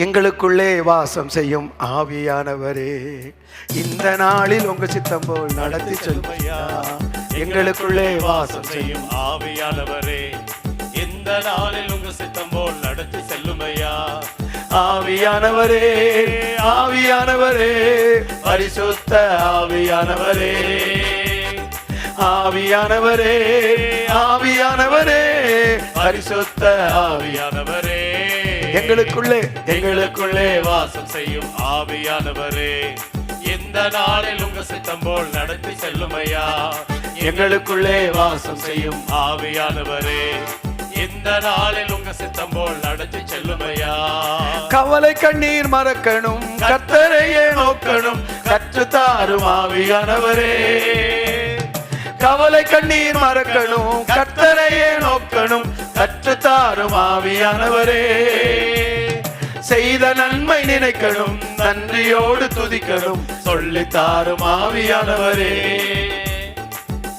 எங்களுக்குள்ளே வாசம் செய்யும் ஆவியானவரே, இந்த நாளில் உங்க சித்தம் போல் நடத்தி செல்லுமையா. எங்களுக்குள்ளே வாசம் செய்யும் ஆவியானவரே, இந்த நாளில் உங்க சித்தம் போல் நடத்தி செல்லுமையா. ஆவியானவரே, ஆவியானவரே, பரிசுத்த ஆவியானவரே, ஆவியானவரே, ஆவியானவரே, பரிசுத்த ஆவியானவரே, எங்களுக்குள்ளே வாசம் செய்யும் ஆவியானவரே, இந்த நாளில் உங்க சித்தம் போல் நடத்தி செல்லுமையா. எங்களுக்குள்ளே வாசம் செய்யும் ஆவியானவரே, இந்த நாளில் உங்க சித்தம் போல் நடத்தி செல்லுமையா. கவலை கண்ணீர் மறக்கணும், கர்த்தரையே நோக்கணும், கற்றுத்தாரும் ஆவியானவரே. கவலை கண்ணீர் மறக்கணும், கர்த்தரையே நோக்கணும், கற்றுத்தாரும் ஆவியானவரே. செய்த நன்மை நினைக்கணும், நன்றியோடு துதிக்கணும், சொல்லித்தாரும் ஆவியானவரே.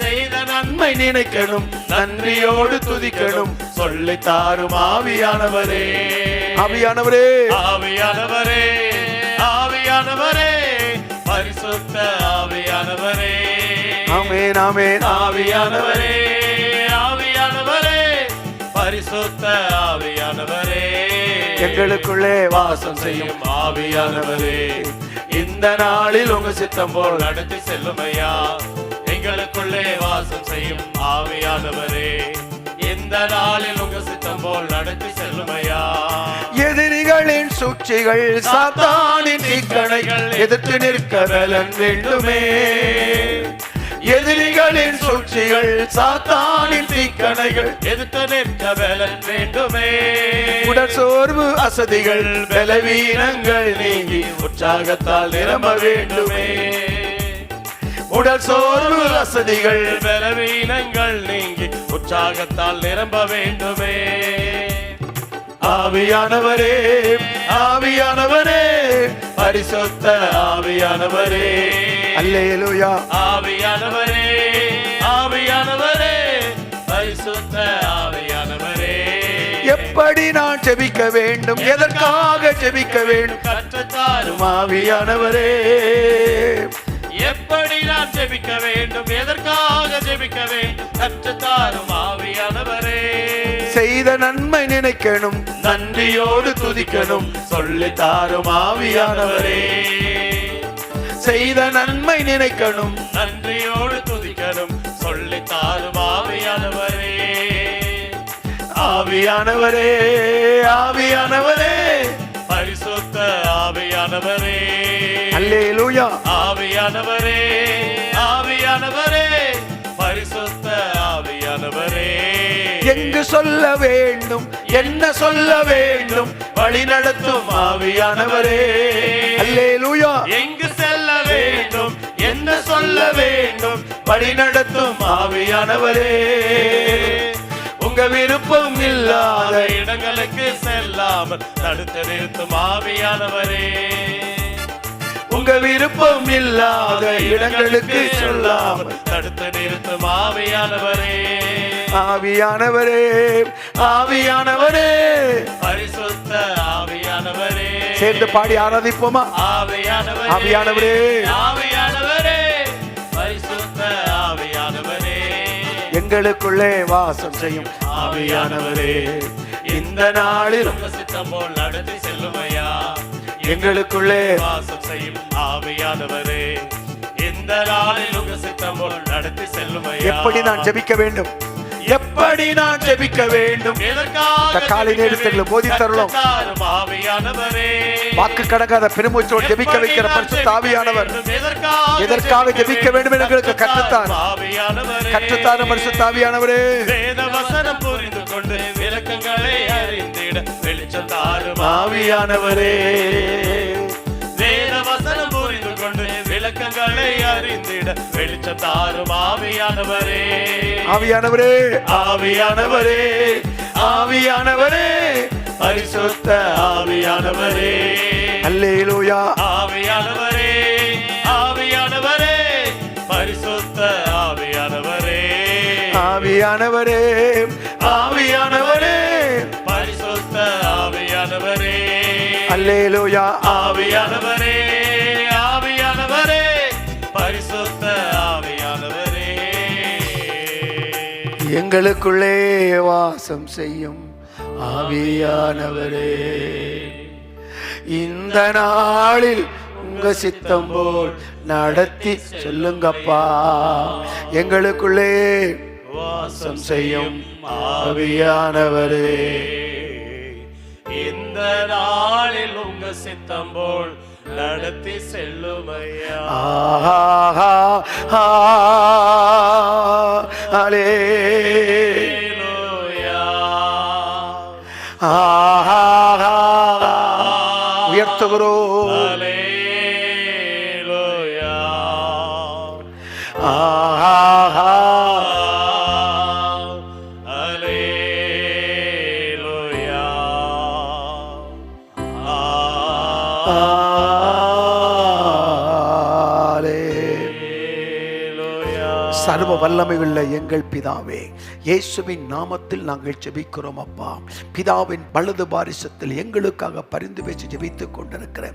செய்த நன்மை நினைக்கணும், நன்றியோடு துதிக்கணும், சொல்லித்தாரும் ஆவியானவரே. ஆவியானவரே, ஆவியானவரே, ஆவியானவரே, பரிசுத்த ஆவியானவரே. ஆமென், ஆமென். ஆவியானவரே, ஆவியானவரே, பரிசுத்த ஆவியானவரே, எங்களுக்குள்ளே வாசம் செய்யும் ஆவியானவரே, இந்த நாளில் உங்க சித்தம் போல் நடத்தி செல்லுமையா. எங்களுக்குள்ளே வாசம் செய்யும் ஆவியானவரே, இந்த நாளில் உங்க சித்தம் போல் நடத்தி செல்லுமையா. எதிரிகளின் சூழ்ச்சிகள், சாத்தானின் தீக்கணைகள் எதிர்த்து நிற்க பலன் வேண்டுமே. எதிரிகளின் சூழ்ச்சிகள், சாத்தானின் தீக்கணைகள் எதிர்த்து நிற்க பலன் வேண்டுமே. உடல் சோர்வு அசதிகள், பலவீனங்கள் நீங்கி உற்சாகத்தால் நிரம்ப வேண்டுமே. உடல் சோர்வு அசதிகள், பலவீனங்கள் நீங்கி உற்சாகத்தால் நிரம்ப வேண்டுமே. ஆவியானவரே, ஆவியானவரே, பரிசுத்த ஆவியானவரே. அல்லேலூயா. ஆவியானவரே, ஆவியானவரே, பரிசுத்த ஆவியானவரே. எப்படி நான் ஜெபிக்க வேண்டும், எதற்காக ஜெபிக்க வேண்டும், கற்றுத்தாரும் ஆவியானவரே. எப்படி நான் ஜெபிக்க வேண்டும், எதற்காக ஜெபிக்க வேண்டும், கற்றுத்தாரும் ஆவியானவரே. செய்த நன்மை நினைக்கணும், நன்றியோடு துதிக்கணும், சொல்லித்தாரும் ஆவியானவரே. செய்த நன்மை நினைக்கணும், நன்றியோடு துதிக்கணும், சொல்லித்தாரும் ஆவியானவரே. ஆவியானவரே, ஆவியானவரே, பரிசுத்த ஆவியானவரே. அல்லேலூயா. ஆவியானவரே, ஆவியானவரே, பரிசுத்த ஆவியானவரே. எங்கு சொல்ல வேண்டும், என்ன சொல்ல வேண்டும், வழி நடத்தும் ஆவியானவரே. அல்லேலூயா. எங்கு செல்ல வேண்டும், என்ன சொல்ல வேண்டும், வழி நடத்தும் ஆவியானவரே. உங்க விருப்பம் இல்லாத இடங்களுக்கு செல்லாமல் தடுத்து நிறுத்தும் ஆவியானவரே. உங்க விருப்பம் இல்லாத இடங்களுக்கு சொல்லாமல் தடுத்து நிறுத்தும் ஆவியானவரே. ஆவியானவரே, ஆவியானவரே, பரிசுத்த ஆவியானவரே. சேர்ந்து பாடி ஆராதிப்போமா. ஆவியானவரே, ஆவியானவரே, ஆவியானவரே, பரிசுத்த ஆவியானவரே. எங்களுக்குள்ளே வாசம் செய்யும் ஆவியானவரே, இந்த நாளில் உங்க சித்தம் போல் நடத்தி செல்லுமையா. எங்களுக்குள்ளே வாசம் செய்யும் ஆவியானவரே, இந்த நாளில் உங்க சித்தம் போல் நடத்தி செல்லுமையா. எப்படி நான் ஜெபிக்க வேண்டும், எப்படி நான் ஜெபிக்க வேண்டும், காலை நேரத்தில் போதித்தருளும் ஆவியானவரே. வாக்கு கடங்காத பெருமூச்சோடு ஜெபிக்க வைக்கிற பரிசுத்த ஆவியானவர் எதற்காக ஜெபிக்க வேண்டும் எங்களுக்கு கற்றுத்தார், கற்றுத்தார் பரிசுத்த ஆவியானவரே. வேத வசனம் புரிந்து கொண்டு விளக்கங்களை அறிந்திட வெளிச்சம் தாரும் ஆவியானவரே. வேத வசனம் புரிந்து கொண்டு விளக்கங்களை அறிந்திட வெளிச்சம் தாரும் ஆவியானவரே. ஆவியானவரே, ஆவியானவரே, ஆவியானவரே, பரிசுத்த ஆவியானவரே. அல்லேலூயா. ஆவியானவரே, ஆவியானவரே, பரிசுத்த ஆவியானவரே. ஆவியானவரே, ஆவியானவரே, பரிசுத்த ஆவியானவரே. அல்லேலூயா. ஆவியானவரே, ஆவியானவரே, பரிசுத்த ஆவியானவரே, எங்களுக்குள்ளே வாசம் செய்யும் ஆவியானவரே, இந்த நாளில் உங்க சித்தம் போல் நடத்தி சொல்லுங்கப்பா. எங்களுக்குள்ளே வாசம் செய்யும் ஆவியானவரே, இந்த நாளில் உங்க சித்தம் போல் நடத்தி செல்லுமையா. உயர்த்துகிறோம். சர்வ வல்லமையுள்ள எங்கள் பிதாவே, இயேசுவின் நாமத்தில் நாங்கள் ஜெபிக்கிறோம் அப்பா. பிதாவின் வலது பாரிசத்தில் எங்களுக்காக பரிந்து பேசி ஜெபித்துக் கொண்டிருக்கிற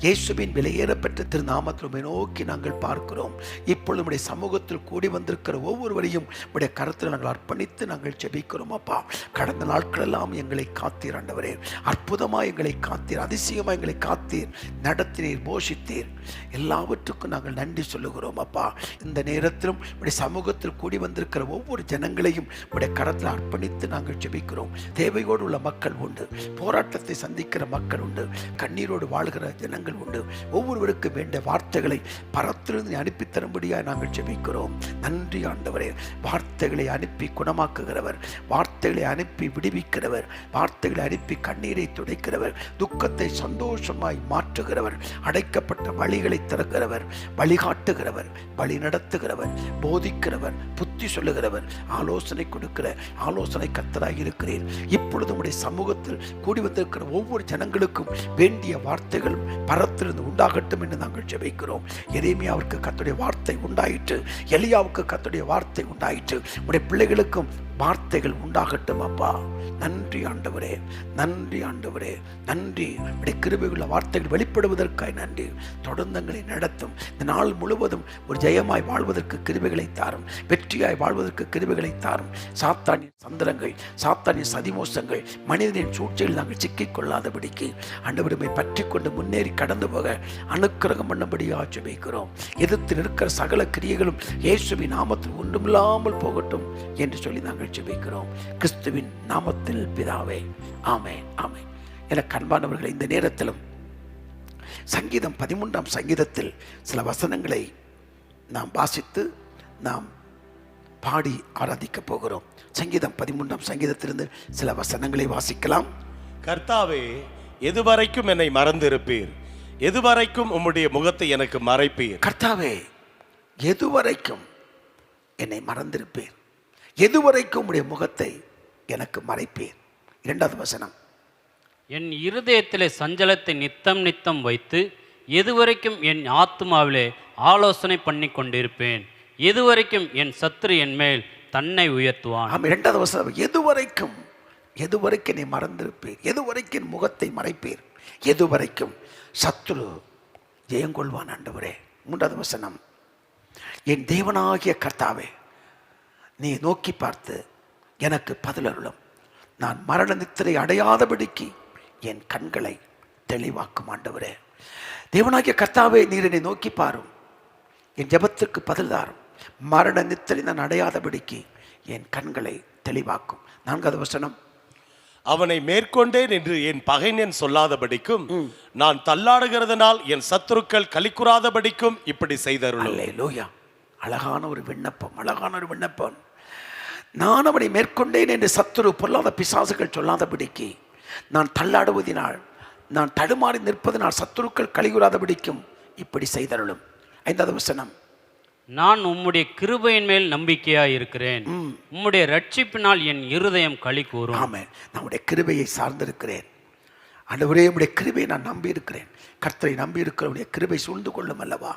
இயேசுவின் விலையேறப்பெற்ற திருநாமத்தில் நோக்கி நாங்கள் பார்க்கிறோம். இப்பொழுது நம்முடைய சமூகத்தில் கூடி வந்திருக்கிற ஒவ்வொருவரையும் உடைய கருத்தில் நாங்கள் அர்ப்பணித்து நாங்கள் ஜெபிக்கிறோம் அப்பா. கடந்த நாட்களெல்லாம் எங்களை காத்தீர் ஆண்டவரே, அற்புதமாக எங்களை காத்தீர், அதிசயமாக எங்களை காத்தீர், நடத்தினீர், போஷித்தீர். எல்லாவற்றுக்கும் நாங்கள் நன்றி சொல்லுகிறோம் அப்பா. இந்த நேரத்திலும் உடைய சமூகத்தில் கூடி வந்திருக்கிற ஒவ்வொரு ஜனங்களையும் உடைய கரத்தில் அர்ப்பணித்து நாங்கள் ஜெபிக்கிறோம். தேவையோடு உள்ள மக்கள் உண்டு, போராட்டத்தை சந்திக்கிற மக்கள் உண்டு, கண்ணீரோடு வாழ்கிற ஜனங்கள் உண்டு. ஒவ்வொருவருக்கு வேண்டிய வார்த்தைகளை பரத்திலிருந்து அனுப்பி தரும்படியாக நாங்கள் ஜெபிக்கிறோம். நன்றி ஆண்டவரே. வார்த்தைகளை அனுப்பி குணமாக்குகிறவர், வார்த்தைகளை அனுப்பி விடுவிக்கிறவர், வார்த்தைகளை அனுப்பி கண்ணீரை துடைக்கிறவர், துக்கத்தை சந்தோஷமாய் மாற்றுகிறவர், அடைக்கப்பட்ட வழிகளை திறக்கிறவர், வழிகாட்டுகிறவர், வழி நடத்துகிறவர், போதிக்கிறவர், புத்தி சொல்லுகிறவர், ஆலோசனை கொடுக்கிற ஆலோசனை கர்த்தராய் இருக்கிறேன். இப்பொழுது உடைய சமூகத்தில் கூடி வந்திருக்கிற ஒவ்வொரு ஜனங்களுக்கும் வேண்டிய வார்த்தைகள் பரத்திலிருந்து உண்டாகட்டும் என்று நாங்கள் ஜெபிக்கிறோம். எரேமியாவுக்கு கர்த்தருடைய வார்த்தை உண்டாயிற்று, எலியாவுக்கு கர்த்தருடைய வார்த்தை உண்டாயிற்று. உடைய பிள்ளைகளுக்கும் வார்த்தைகள் உண்டாகட்டும் அப்பா. நன்றி ஆண்டவரே, நன்றி ஆண்டவரே, நன்றி. உடைய கிருபையுள்ள வார்த்தைகள் வெளிப்படுவதற்காக நன்றி. தொடர்ந்தங்களை நடத்தும். இந்த நாள் முழுவதும் ஒரு ஜெயமாய் வாழ்வதற்கு கிருபைகளை தாரும், வெற்றியாய் வாழ்வதற்கு கிருபைகளை தாரும். சாத்தானின் சந்திரங்கள், சாத்தானின் சதிமோசங்கள், மனிதனின் சூழ்ச்சியில் நாங்கள் சிக்கிக் கொள்ளாதபடிக்கு ஆண்டவரை பற்றி கொண்டு முன்னேறி கடந்து போக அனுக்கிரகம் பண்ணபடியாக ஜெபிக்கிறோம். எதிர்த்து நிற்கிற சகல கிரியைகளும் இயேசுவின் நாமத்தில் ஒன்றுமில்லாமல் போகட்டும் என்று சொல்லி நாங்கள் ஜெபிக்கிறோம். கிறிஸ்துவின் நாமத்தில் பிதாவே, ஆமென், ஆமென். எனக்கு அன்பானவர்களை, இந்த நேரத்திலும் சங்கீதம் 13ஆம் சங்கீதத்தில் சில வசனங்களை நாம் வாசித்து நாம் பாடி ஆராதிக்க போகிறோம். சங்கீதம் 13ஆம் சங்கீதத்திலிருந்து சில வசனங்களை வாசிக்கலாம். கர்த்தாவே, எதுவரைக்கும் என்னை மறந்திருப்பீர்? எதுவரைக்கும் உம்முடைய முகத்தை எனக்கு மறைப்பீர்? கர்த்தாவே, எதுவரைக்கும் என்னை மறந்திருப்பீர்? எதுவரைக்கும் உம்முடைய முகத்தை எனக்கு மறைப்பீர்? 2வது வசனம், என் இருதயத்திலே சஞ்சலத்தை நித்தம் நித்தம் வைத்து எதுவரைக்கும் என் ஆத்துமாவிலே ஆலோசனை பண்ணி கொண்டிருப்பேன்? எதுவரைக்கும் என் சத்துரு என் மேல் தன்னை உயர்த்துவான்? 2வது வசனம், எதுவரைக்கும், எதுவரைக்கும் என்னை மறந்திருப்பீர்? எதுவரைக்கும் என் முகத்தை மறைப்பீர்? எதுவரைக்கும் சத்துரு ஜெயங்கொள்வான் ஆண்டவரே. 3வது வசனம், என் தேவனாகிய கர்த்தாவே, நீ நோக்கி பார்த்து எனக்கு பதிலருளும். நான் மரண நித்திரை அடையாதபடிக்கு என் கண்களை தெளிவாக்கும் ஆண்டவரே. தேவனாகிய கர்த்தாவே, நீர் என்னை நோக்கி பாரும், என் ஜெபத்திற்கு பதில் தாரும். மரண நித்திரை நான் அடையாதபடிக்கு என் கண்களை தெளிவாக்கும். 4வது வசனம், அவனை மேற்கொண்டேன் என்று என் பகைஞன் சொல்லாதபடிக்கும், நான் தள்ளாடுகிறதுனால் என் சத்துருக்கள் களிக்குறாதபடிக்கும் இப்படி செய்தருளும். அல்லேலூயா. அழகான ஒரு விண்ணப்பம், அழகான ஒரு விண்ணப்பம். நான் அவனை மேற்கொண்டேன் என்று சத்துரு பொல்லாத பிசாசுகள் சொல்லாதபடிக்கு, நான் தள்ளாடுவதினால், நான் தடுமாறி நிற்பதனால் சத்துருக்கள் கலிகுறாதபடிக்கும் இப்படி செய்தருளும். 5வது வசனம், நான் உம்முடைய கிருபையின் மேல் நம்பிக்கையாய் இருக்கிறேன், உம்முடைய ரட்சிப்பினால் என் இருதயம் களி கூறும். ஆமென். நம்முடைய கிருபையை சார்ந்திருக்கிறேன் ஆண்டவரே, உம்முடைய கிருபையை நான் நம்பி இருக்கிறேன். கர்த்தரை நம்பி இருக்கிறவருடைய கிருபை சூழ்ந்து கொள்ளும் அல்லவா,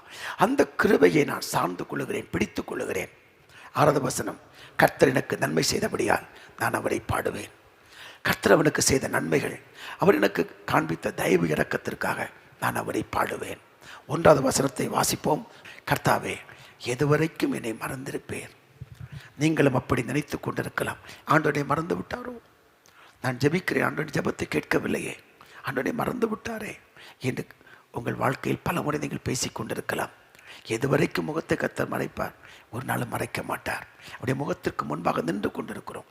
அந்த கிருபையை நான் சார்ந்து கொள்ளுகிறேன், பிடித்துக் கொள்ளுகிறேன். 6வது வசனம், கர்த்தர் எனக்கு நன்மை செய்தபடியால் நான் அவரை பாடுவேன். கர்த்தர் அவனுக்கு செய்த நன்மைகள், அவர் எனக்கு காண்பித்த தயவு இரக்கத்திற்காக நான் அவரை பாடுவேன். 1வது வசனத்தை வாசிப்போம். கர்த்தாவே, எதுவரைக்கும் என்னை மறந்திருப்பேன்? நீங்களும் அப்படி நினைத்து கொண்டிருக்கலாம். ஆண்டவனை மறந்து விட்டாரோ? நான் ஜெபிக்கிறேன், ஆண்டவன் ஜெபத்தை கேட்கவில்லையே, ஆண்டவனை மறந்து விட்டாரே என்று உங்கள் வாழ்க்கையில் பல முறை நீங்கள் பேசிக் கொண்டிருக்கலாம். எதுவரைக்கும் முகத்தை கர்த்தர் மறைப்பார்? ஒரு நாளும் மறைக்க மாட்டார். அவருடைய முகத்திற்கு முன்பாக நின்று கொண்டிருக்கிறோம்.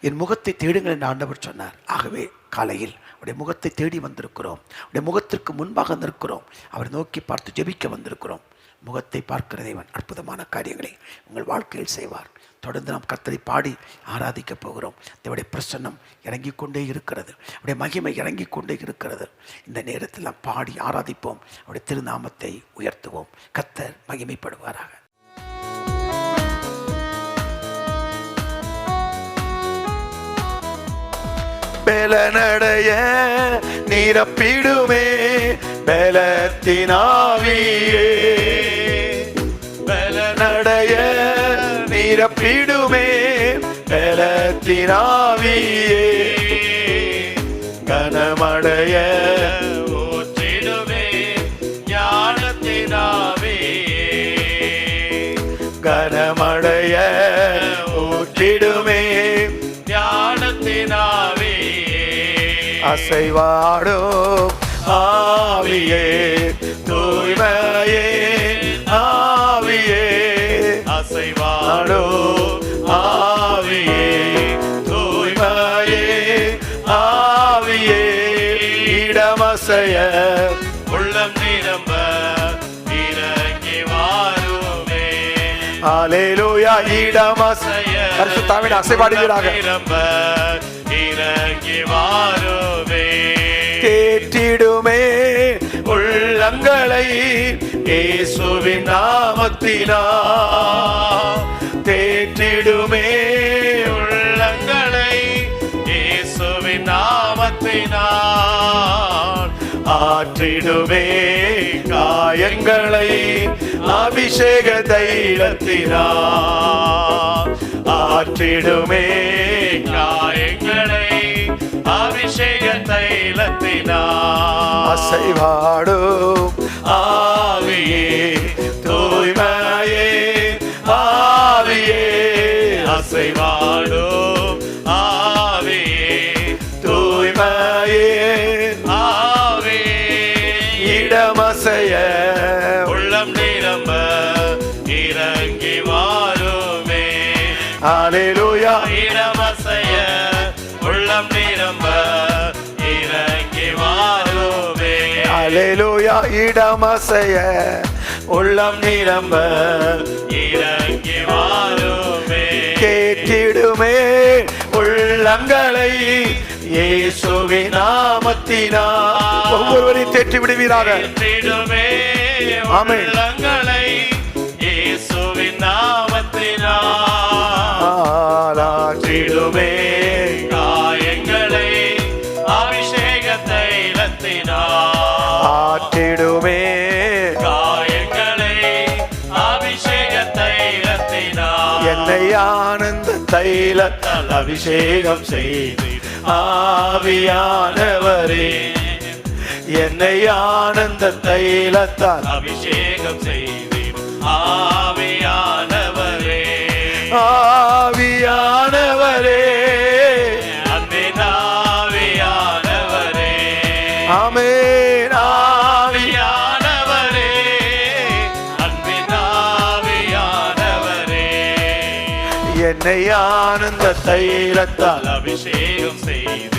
என் முகத்தை தேடுங்கள் என்று ஆண்டவர் சொன்னார். ஆகவே காலையில் அவருடைய முகத்தை தேடி வந்திருக்கிறோம். அவருடைய முகத்திற்கு முன்பாக நிற்கிறோம். அவரை நோக்கி பார்த்து ஜெபிக்க வந்திருக்கிறோம். முகத்தை பார்க்கிற தேவன் அற்புதமான காரியங்களை உங்கள் வாழ்க்கையில் செய்வார். தொடர்ந்து நாம் கர்த்தரை பாடி ஆராதிக்க போகிறோம். தேவனுடைய பிரசன்னம் இறங்கிக் கொண்டே இருக்கிறது. அவருடைய மகிமை இறங்கிக் கொண்டே இருக்கிறது. இந்த நேரத்தில் நாம் பாடி ஆராதிப்போம். அவருடைய திருநாமத்தை உயர்த்துவோம். கர்த்தர் மகிமைப்படுவாராக. பலனடைய நிரப்பிடுமே பலத்தினாவியே, பலனடைய நிரப்பிடுமே பலத்தினாவியே, கனமடைய ஊற்றிடுமே ஞானத்தினாவியே, கனமடைய ஊற்றிடுமே ஞானத்தினாவியே, அசைவாடும் ஆவியே, தூய்மையே ஆவியே, அசைவாடும் ஆவியே, தூய்மையே ஆவியே, இடமசைய உள்ளம் நிரம்ப இறங்கி வாருமே, அல்லேலூயா, இடமசைய பரிசுத்தாவின் அசைவாடுவீராக, நிரம்ப இறங்கி வாருமே, தேற்றிடுமே உள்ளங்களை இயேசுவின் நாமத்தினால், தேற்றிடுமே உள்ளங்களை இயேசுவின் நாமத்தினால், ஆற்றிடுமே காயங்களை அபிஷேக தைலத்தினால், ஆற்றிடுமே காயங்களை அபிஷேக தைலத்தினால், அசைவாடும் ஆவியே, தூய்மையே ஆவியே, அசைவாடும் ஆவியே, தூய்மையே ஆவியே, இடமசைய உள்ளம் நிரம்ப இறங்கி வாருமே, அல்லேலூயா, இடமசைய உள்ளம் நிரம்ப இறங்கி வாருமே, அல்லேலூயா, இடமசைய உள்ளம் நிரம்ப இறங்கி வாருமே, கேட்டிடுமே உள்ளங்களை இயேசுவின் நாமத்தினால். ஒவ்வொருவரையும் தேற்றி விடுவீராக. தேற்றிடுமே ஆமென். உள்ளங்களை இயேசுவின் நாமத்தினால், ஆற்றிடுமே காயங்களை அபிஷேக தைலத்தினால், ஆற்றிடுமே காயங்களை அபிஷேக தைலத்தினால், என்னை ஆனந்த தைலத்தால் அபிஷேகம் செய்து ஆவியானவரே, என்னை ஆனந்த தைலத்தால் அபிஷேகம் செய்தீர் ஆவியானவரே, ஆவியானவரே, அன்பின் ஆவியானவரே, ஆமென், ஆவியானவரே, அன்பின் ஆவியானவரே, என்னை ஆனந்த தைலத்தால் அபிஷேகம் செய்தீர்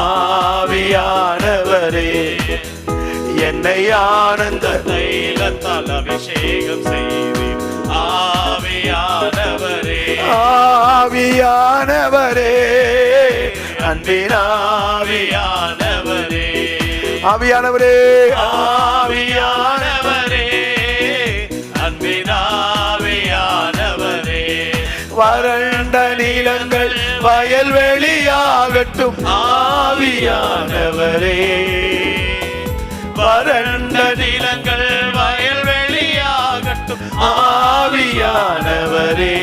ஆவியானவரே, என்னை ஆனந்த தைலத்தால் அபிஷேகம் செய்தீர் ஆவியானவரே, ஆவியானவரே, அன்பின் ஆவியானவரே, ஆவியானவரே, ஆவியானவரே, அன்பின் ஆவியானவரே, வறண்ட நிலங்கள் வயல்வெளியாகட்டும் ஆவியானவரே, வறண்ட நிலங்கள் வயல்வெளியாகட்டும் ஆவியானவரே,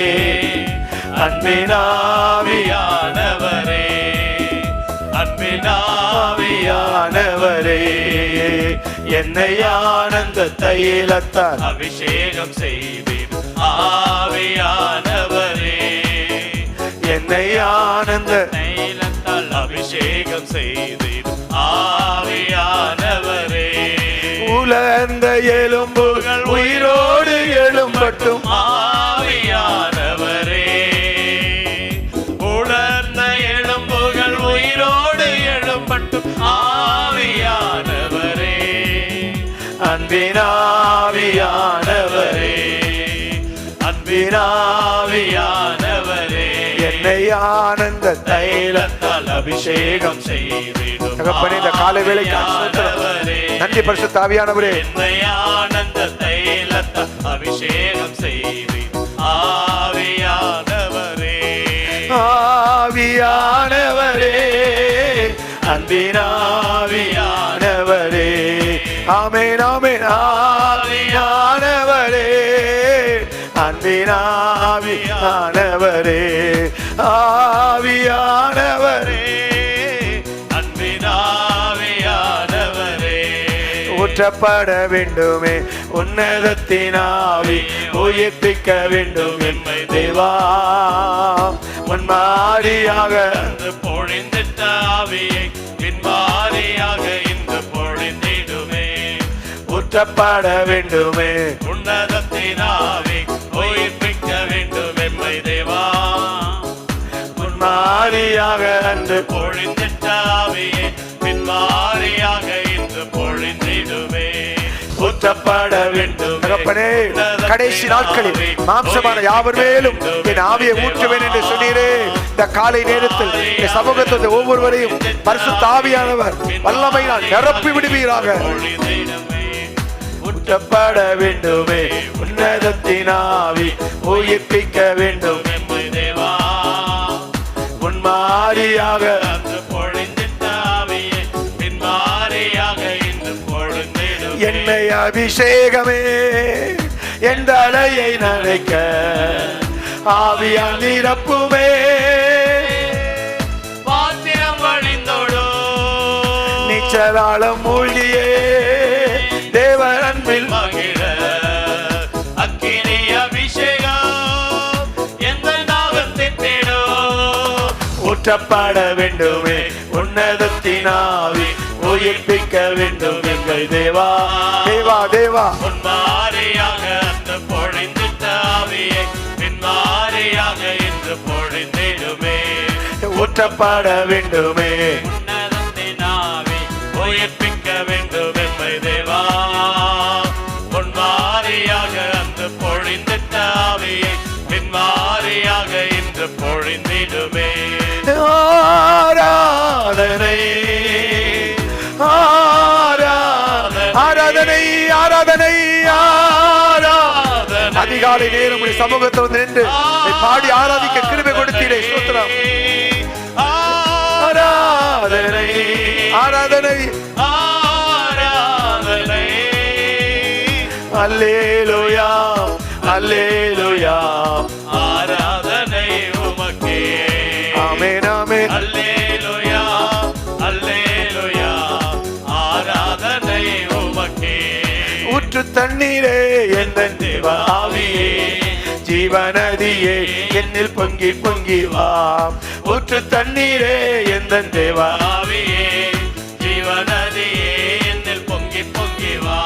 அன்பின் ஆவியானவரே, ஆவியானவரே என்னை ஆனந்த தைலத்தால் அபிஷேகம் செய்வீர் ஆவியானவரே என்னை ஆனந்த தைலத்தால் அபிஷேகம் செய்தீர் ஆவியானவரே உலர்ந்த எலும்புகள் உயிரோடு எழும்பட்டும் ஆவியானவரே உலர்ந்த எலும்புகள் உயிரோடு எழும்பட்டும் ஆவியானவரே அன்பினாவியானவரே அன்பினாவியானவரே என்னை ஆனந்த தைலத்தால் அபிஷேகம் செய்திடும் தகப்பனே, இந்த காலை வேளைக்கு நன்றி பரிசுத்த ஆவியானவரே. என்னை ஆனந்த தைலத்தால் அபிஷேகம் செய்திடும் ஆவியானவரே ஆவியானவரே அன்பினாவியானவரே ஆமென் ஆமென் ஆவியானவரே அன்பினாவியானவரே ஆவியானவரே அன்பினாவியானவரே ஊற்றப்பட வேண்டுமே உன்னதத்தின் ஆவி உயிர்ப்பிக்க வேண்டும் எம்மை தேவா முன்மாதிரியாக பொழிந்திட்ட ஆவியை பின்மாதிரியாக இன்று பொழிந்திடுமே ஊற்றப்பட வேண்டுமே உன்னதத்தின் ஆவி உயிர்ப்பிக்க வேண்டும் எம்மை தேவா முன்மாதிரியாக அன்று பொழிந்திட்ட ஆவியை பின்மாதிரியாக இன்று பொழிந்திடுமே ஊற்றப்பட வேண்டும் தகப்பனே. கடைசி நாட்களில் மாம்சமான யாவர் மேலும் என் ஆவியை ஊற்றுவேன் என்று சொன்னீரே. இந்த காலை நேரத்தில் என் சமூகத்தில் ஒவ்வொருவரையும் பரிசுத்த ஆவியானவர் வல்லமையினால் நிரப்பி விடுவீராக. ஊற்றப்பட வேண்டுமே உன்னதத்தின் ஆவி உயிர்ப்பிக்க வேண்டும் எம்மை தேவா முன்மாதிரியாக பொழிந்திட்ட ஆவியை பின்மாதிரியாக இன்று பொழிந்திடுமே என்னை அபிஷேகமே என் தலையை நனைக்க ஆவியால் நிரப்புமே பாத்திரம் வழிந்தோடோ நீச்சலாளம் மூழ்கியே தேவர் அன்பில் மகிழ அக்கினி அபிஷேகம் எந்த நாகத்தின் தேடோ ஊற்றப்பட வேண்டுமே உன்னதத்தின் ஆவி உயிர்ப்பிக்க வேண்டும் எங்கள் தேவா தேவா தேவா முன்மாரியாக அந்த பொழிந்திட்ட ஆவியை பின்மாரியாக இன்று பொழிந்திடுமே ஊற்றப்பட வேண்டுமே உன்னதத்தின் ஆவி உயிர்ப்பிக்க வேண்டும் எம்மை தேவா முன்மாரியாக அந்த பொழிந்திட்ட ஆவியை பின்மாரியாக இன்று பொழிந்திடுமே ஆராதனை ஆராதனை ஆராதனை ஆராதனை அதிகாலை நேரம் உடைய சமூகத்தில் வந்து நின்று பாடி ஆராதிக்க கிருபை கொடுத்தீரே. ஸ்தோத்திரம். ஆராதனை ஆராதனை ஆராதனை அல்லேலூயா அல்லேலூயா ஆராதனை உமக்கே ஆமென் ஆமென் அல்லேலூயா அல்லேலூயா ஆராதனை உமக்கே ஊற்று தண்ணீரே எந்த தேவ ஆவியே ஜீவநதியே என்னில் பொங்கி பொங்கி வா ஊற்று தண்ணீரே எந்த தேவ ஆவியே ஜீவநதியே என்னில் பொங்கி பொங்கி வா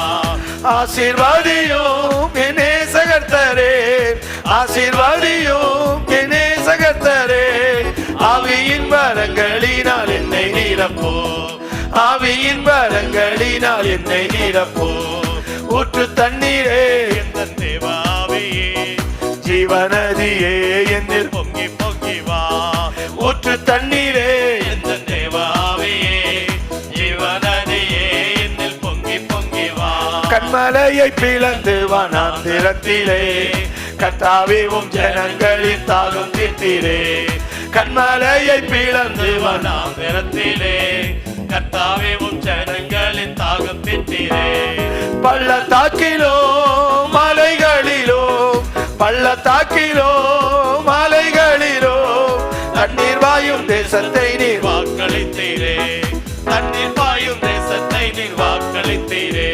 ஆசீர்வாதியும் என்னே சகர்த்தரே ஆசீர்வாதியும் என்னே சகர்த்தரே ஆவியின் வரங்களினால் என்னை நிரப்போ ஆவியின் வரங்களினால் என்னை நிரப்போ ஊற்று தண்ணீரே எந்த தேவாவியே ஜீவநதியே என்னில் பொங்கி பொங்கி வா ஊற்று தண்ணீரே எந்த தேவாவியே ஜீவநதியே என்னில் பொங்கி பொங்கி வா கண்மலையை பிளந்து வனாந்திரத்திலே கர்த்தாவேவும் ஜனங்களின் தாகம் தீர்த்தீரே கண்மலையை பிளந்து வனாந்திரத்திலே கர்த்தாவேவும் ஜனங்களின் தாகம் தீர்த்தீரே பள்ளத்தாக்கிலோ மலைகளிலோ பள்ளத்தாக்கிலோ மலைகளிலோ தண்ணீர் வாயும் தேசத்தை நீர் வாக்களித்தீரே தண்ணீர் பாயும் தேசத்தை நீர் வாக்களித்தீரே.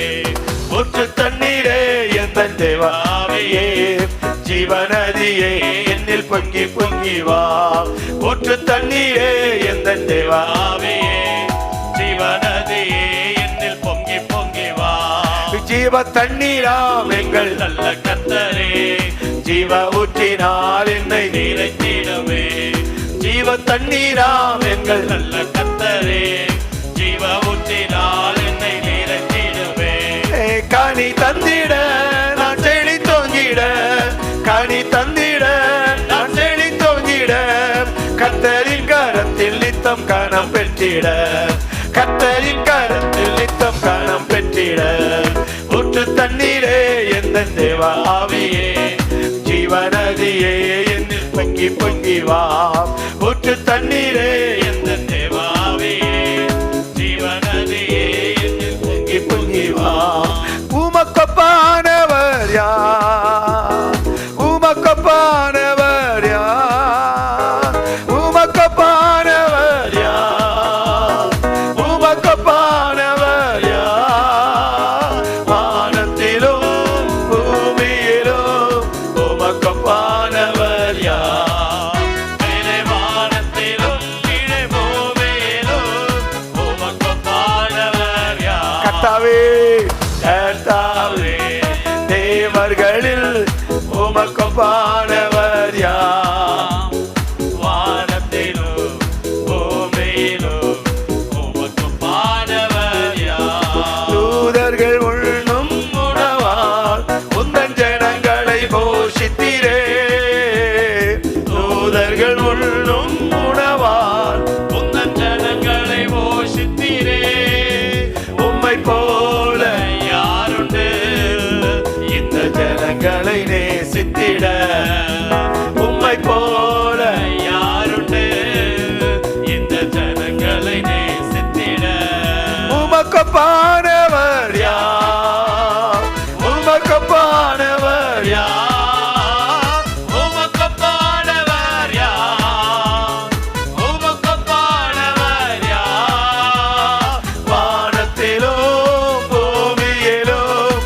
ஊற்று தண்ணீரே எந்தன் தேவாவியே, ஜீவநதியே என்னில் பொங்கி பொங்கி வா. ஊற்று தண்ணீரே எந்தன் தேவாவியே, ஜீவநதியே என்னில் பொங்கி பொங்கி வா. ஜீவ தண்ணீராம் எங்கள் நல்ல கர்த்தரே, ஜீவ ஊற்றினால் என்னை நிறைத்திடுவே. ஜீவ தண்ணீராம் எங்கள் நல்ல கர்த்தரே, ஜீவ ஊற்றினால் என்னை நிறைத்திடுவே. கனி தந்திட நான் செடி தோங்கிட, கனி தந்திட நான் செடி தோங்கிட, கர்த்தரின் கரத்தில் நித்தம் கனம் பெற்றிட, கர்த்தரின் கரத்தில் நித்தம் கனம் பெற்றிட. ஊற்று தண்ணீரே எந்தன் தேவ ஆவியே, ஜீவநதியே என்னில் பொங்கி பொங்கி வா. ஊற்று தண்ணீரே எந்தன் தேவ ஆவியே, ஜீவநதியே என்னில் பொங்கி பொங்கி வா. உமக்கொப்பானவர் யார், உமக்கொப்பானவர் யார், உமக்கொப்பானவர் யார், உமக்கொப்பானவர் யார். வானத்திலும் பூமியிலும் உமக்கொப்பானவர் யார். மேலே வானத்திலும் கீழே பூமியிலும் உமக்கொப்பானவர் யார். கர்த்தாவே கர்த்தாவே, தேவர்களில் உமக்கொப்பானவர் யார். வானத்திலும் பூமியிலும் உமக்கொப்பானவர் யார். தூதர்கள் உண்ணும் உணவால் உந்தன் ஜனங்களை போஷித்தீரே. தூதர்கள் உண்ணும் உணவால் உந்தன் ஜனங்களை போஷித்தீரே. உம்மை போல யாருண்டு இந்த ஜனங்களை நேசித்திட, உம்மை போல யாருண்டு இந்த ஜனங்களை நேசித்திட. உமக்கொப்பானவர் யார், உமக்கொப்பானவர் யார், உமக்கொப்பானவர் யார், உமக்கொப்பானவர் யார். வானத்திலும் பூமியிலும்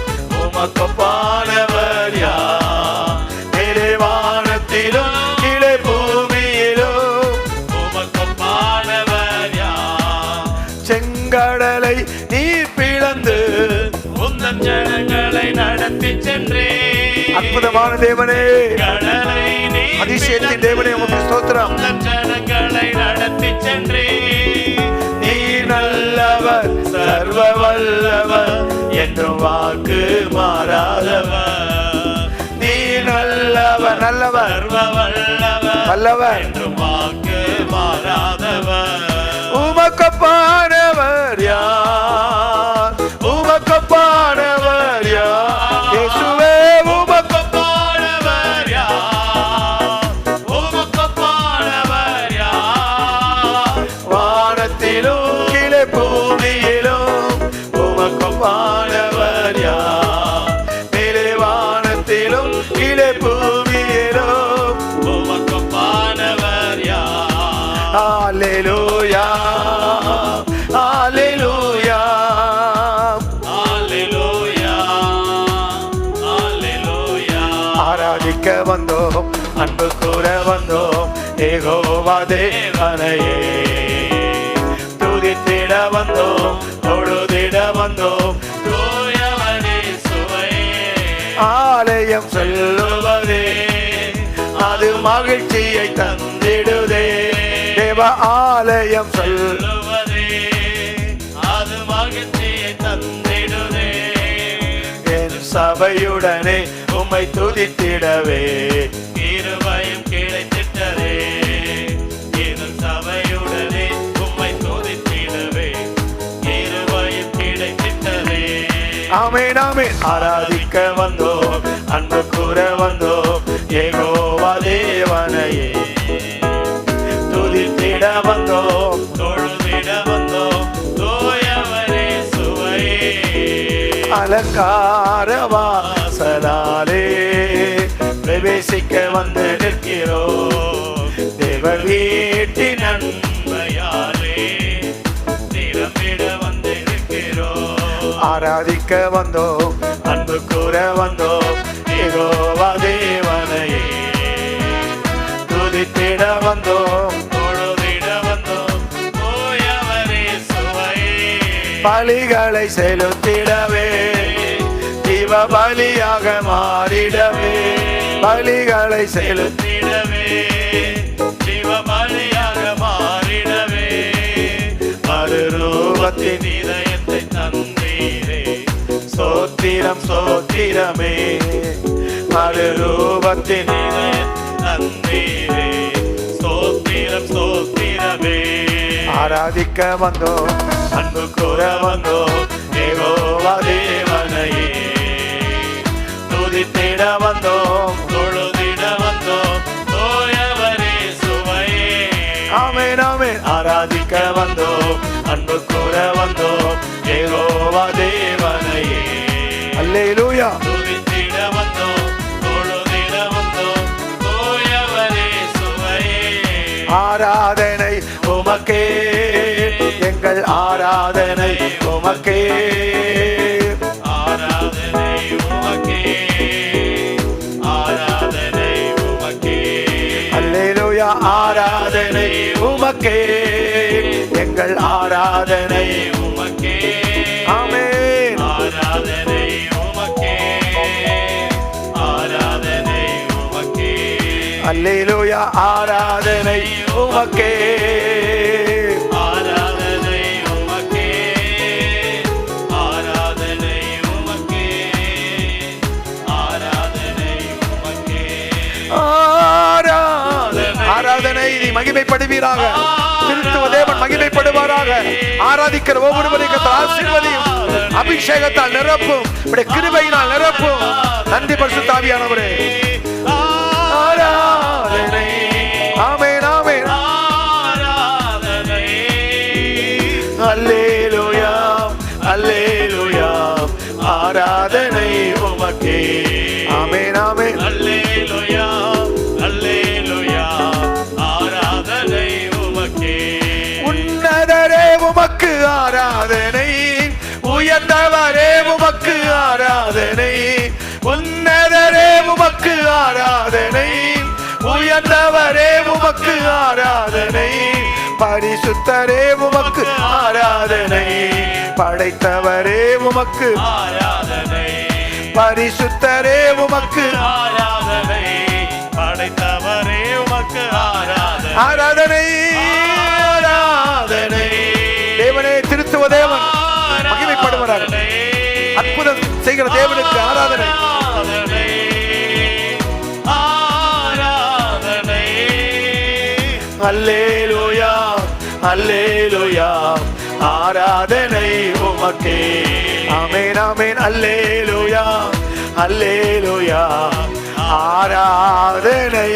உமக்கொப்பானவர் யார். மேலே வானத்திலும் கீழே பூமியிலும் உமக்கொப்பானவர் யார். செங்கடலை நீர் பிளந்து உந்தன் ஜனங்களை நடத்தி சென்றே. அற்புதமான தேவனே, கடலை நீர் அதிசயத்தின் தேவனே, உமக்கு ஸ்தோத்திரம். உந்தன் ஜனங்களை நடத்தி சென்றே. நீர் நல்லவர், சர்வ வல்லவர், என்றும் வாக்கு மாறாதவர். நீர் நல்லவர், நல்லவர், சர்வ வல்லவர், வல்லவர், என்றும் வாக்கு மாறாதவர். உமக்கொப்பானவர் யார், உமக்கொப்பானவர் யார். இயேசுவே உமக்கொப்பானவர் யார், உமக்கொப்பானவர் யார். வானத்திலும் கீழே பூமியிலும் உமக்கொப்பானவர் யார். மேலே வானத்திலும் கீழே பூமியிலும் உமக்கொப்பானவர் யார். ஹல்லேலூயா, ஹல்லேலூயா, ஹல்லேலூயா, ஹல்லேலூயா. ஆராதிக்க வந்தோம், அன்பு கூற வந்தோம், யெகோவா தேவனையே. துதித்திட வந்தோம், தொழுதிட வந்தோம், தூயவனே சுவையே. ஆலயம் செல்லுவதே அது மகிழ்ச்சியை தந்திடுதே. தேவ ஆலயம் செல்லுவதே அது மகிழ்ச்சியை தந்திடுதே. என் சபையுடனே உம்மை துதித்திடவே கிருபையும் கிடைத்திட்டதே. என் சபையுடனே உம்மை துதித்திடவே கிருபையும் கிடைத்திட்டதே. ஆமென், ஆமென். ஆராதிக்க வந்தோம், அன்பு கூற வந்தோம், யெகோவா தேவனையே. துதித்திட வந்தோம், தொழுதிட வந்தோம், தூயவரே சுவையே. அலங்கார வாசலாலே பிரவேசிக்க வந்து நிற்கிறோம். தேவ வீட்டின் நன்மையாலே திறமே ஆராதிக்க வந்தோம், அன்பு கூற வந்தோம், யெகோவா தேவனையே துதித்திட வந்தோம், தொழுதிட வந்தோம், ஓயவரே சுவையே. பலிகளை செலுத்திடவே, ஜீவ பலியாக மாறிடவே, பலிகளை செலுத்திடவே, ஜீவபலியாக மாறிடவே, மறுரூபத்தின் இதயத்தை தந்தீரே, சோத்திரம் சோத்திரமே, மறுரூபத்தின் இதயத்தை தந்தீரே, சோத்திரம் சோத்திரமே. ஆராதிக்க வந்தோம், அன்பு கூற வந்தோம், யெகோவா தேவனையே துதித்திட வந்தோம், தொழுதிட வந்தோம், ஓயவரே சுவையே. ஆமென் ஆமென். ஆராதிக்க வந்தோம், அன்பு கூற வந்தோம், யெகோவா தேவனையே. அல்லேலூயா. துதித்திட வந்தோம், தொழுதிட வந்தோம், ஓயவரே சுவையே. ஆராதனை உமக்கே, எங்கள் ஆராதனை உமக்கே, ஆராதனை உமக்கே, ஆராதனை உமக்கே. அல்லேலூயா. ஆராதனை உமக்கே, எங்கள் ஆராதனை உமக்கே, ஆமென். ஆராதனை உமக்கே, ஆராதனை உமக்கே. அல்லேலூயா. ஆராதனை உமக்கே, ஆராதனை உமக்கே, ஆராதனை உமக்கே, ஆராதனை உமக்கே. ஆராதனை நீ மகிமைப்படுவீராக. கிறிஸ்துவ தேவன் மகிமைப்படுவாராக. ஆராதிக்கிற ஒவ்வொருவரையும் ஆசீர்வதியும், அபிஷேகத்தால் நிரப்பும், உம்முடைய கிருபையினால் நிரப்பும். நன்றி பரிசுத்த ஆவியானவரே. ஆராதனை. ஆமென் ஆமென். ஆராதனை. அல்லேலூயா அல்லேலூயா. ஆராதனை உமக்கே. ஆமென் ஆமென். அல்லேலூயா, அல்லேலூயா. ஆராதனை உமக்கே. உன்னதரே உமக்கு ஆராதனை, உயர்ந்தவரே உமக்கு ஆராதனை, உன்னதரே உமக்கு ஆராதனை, உயர்ந்தவரே உமக்கு ஆராதனை, பரிசுத்தரே உமக்கு ஆராதனை, படைத்தவரே உமக்கு ஆராதனை, பரிசுத்தரே உமக்கு ஆராதனை, படைத்தவரே உமக்கு ஆராதனை. ஆராதனை ஆராதனை. தேவனே, திருத்துவ தேவன் மகிமைப்படுவாராக. அற்புதம் செய்கிற தேவனுக்கு ஆராதனை. ஆராதனை, ஆராதனை. அல்லேலூயா அல்லேலூயா. ஆராதனை உமக்கே. ஆமென் ஆமென். அல்லேலூயா அல்லேலூயா. ஆராதனை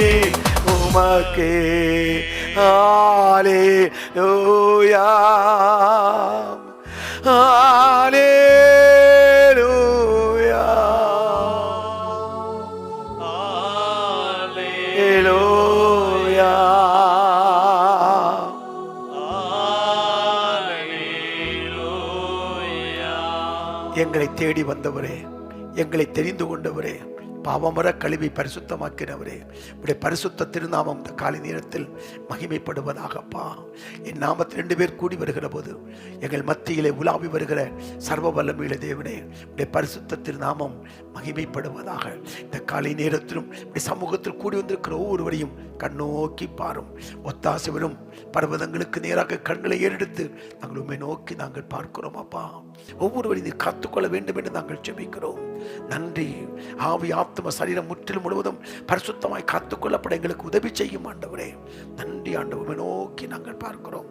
உமக்கே. ஹalleluya ஹalleluya ஹalleluya. எங்களை தேடி வந்தவரே, எங்களை தெரிந்து கொண்டவரே, பாவமர கழுவி பரிசுத்தமாக்கினவரே, உடைய பரிசுத்த திருநாமம் இந்த காலை நேரத்தில் மகிமைப்படுவதாகப்பா. என் நாமத்தில் 2 பேர் கூடி வருகிற போது எங்கள் மத்தியிலே உலாவி வருகிற சர்வ வல்லமையுள்ள தேவனே, உடைய பரிசுத்த திருநாமம் மகிமைப்படுவதாக. இந்த காலை நேரத்திலும் இப்படி சமூகத்தில் கூடி வந்திருக்கிற ஒவ்வொருவரையும் கண்ணோக்கி பாரும். ஒத்தாசை வரும் பர்வதங்களுக்கு நேராக கண்களை ஏறெடுத்து நாங்கள் உண்மை நோக்கி நாங்கள் பார்க்கிறோம் அப்பா. ஒவ்வொருவரையும் நீர் காத்துக்கொள்ள வேண்டும் என்று நாங்கள் ஜெபிக்கிறோம். நன்றி. ஆவி ஆத்ம சரீரம் முற்றிலும் முழுவதும் பரிசுத்தமாய் காத்துக்கொள்ளப்பட எங்களுக்கு உதவி செய்யும் ஆண்டவரே. நன்றி ஆண்டவரை நோக்கி நாங்கள் பார்க்கிறோம்.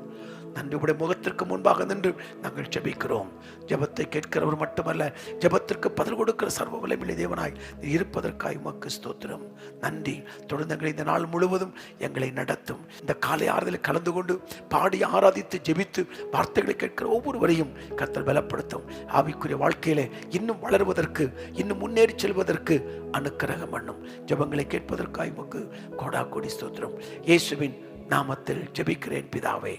நன்றி. உடைய முகத்திற்கு முன்பாக நின்று நாங்கள் ஜெபிக்கிறோம். ஜெபத்தை கேட்கிறவர் மட்டுமல்ல, ஜெபத்திற்கு பதில் கொடுக்கிற சர்வ வல்லமையுள்ள தேவனாய் இருப்பதற்காய் உமக்கு ஸ்தோத்திரம். நன்றி. தொடர்ந்து எங்களை இந்த நாள் முழுவதும் எங்களை நடத்தும். இந்த காலை ஆறுதலில் கலந்து கொண்டு பாடி ஆராதித்து ஜெபித்து வார்த்தைகளை கேட்கிற ஒவ்வொருவரையும் கர்த்தர் பலப்படுத்தும். ஆவிக்குரிய வாழ்க்கையிலே இன்னும் வளருவதற்கு, இன்னும் முன்னேறி செல்வதற்கு அனுக்கிரகம் பண்ணும். ஜெபங்களை கேட்பதற்காய் உமக்கு கோடா கோடி ஸ்தோத்திரம். இயேசுவின் நாமத்தில் ஜெபிக்கிறேன் பிதாவே.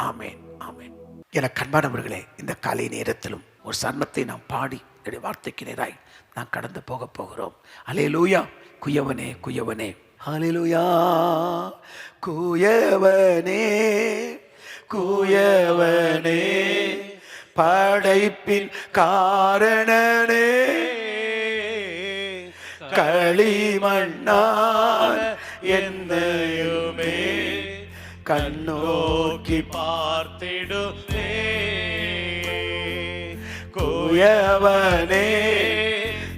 ஆமேன் ஆமேன். என கண்பானவர்களே, இந்த காலை நேரத்திலும் ஒரு சரணத்தை நாம் பாடி என்னுடைய வார்த்தைக்கு நேராய் நாம் கடந்து போக போகிறோம். அல்லேலூயா. குயவனே குயவனே, அல்லேலூயா. குயவனே குயவனே, படைப்பின் காரணனே, களிமண்ணான என்னையுமே கண்ணோக்கி பார்த்திடுமே. குயவனே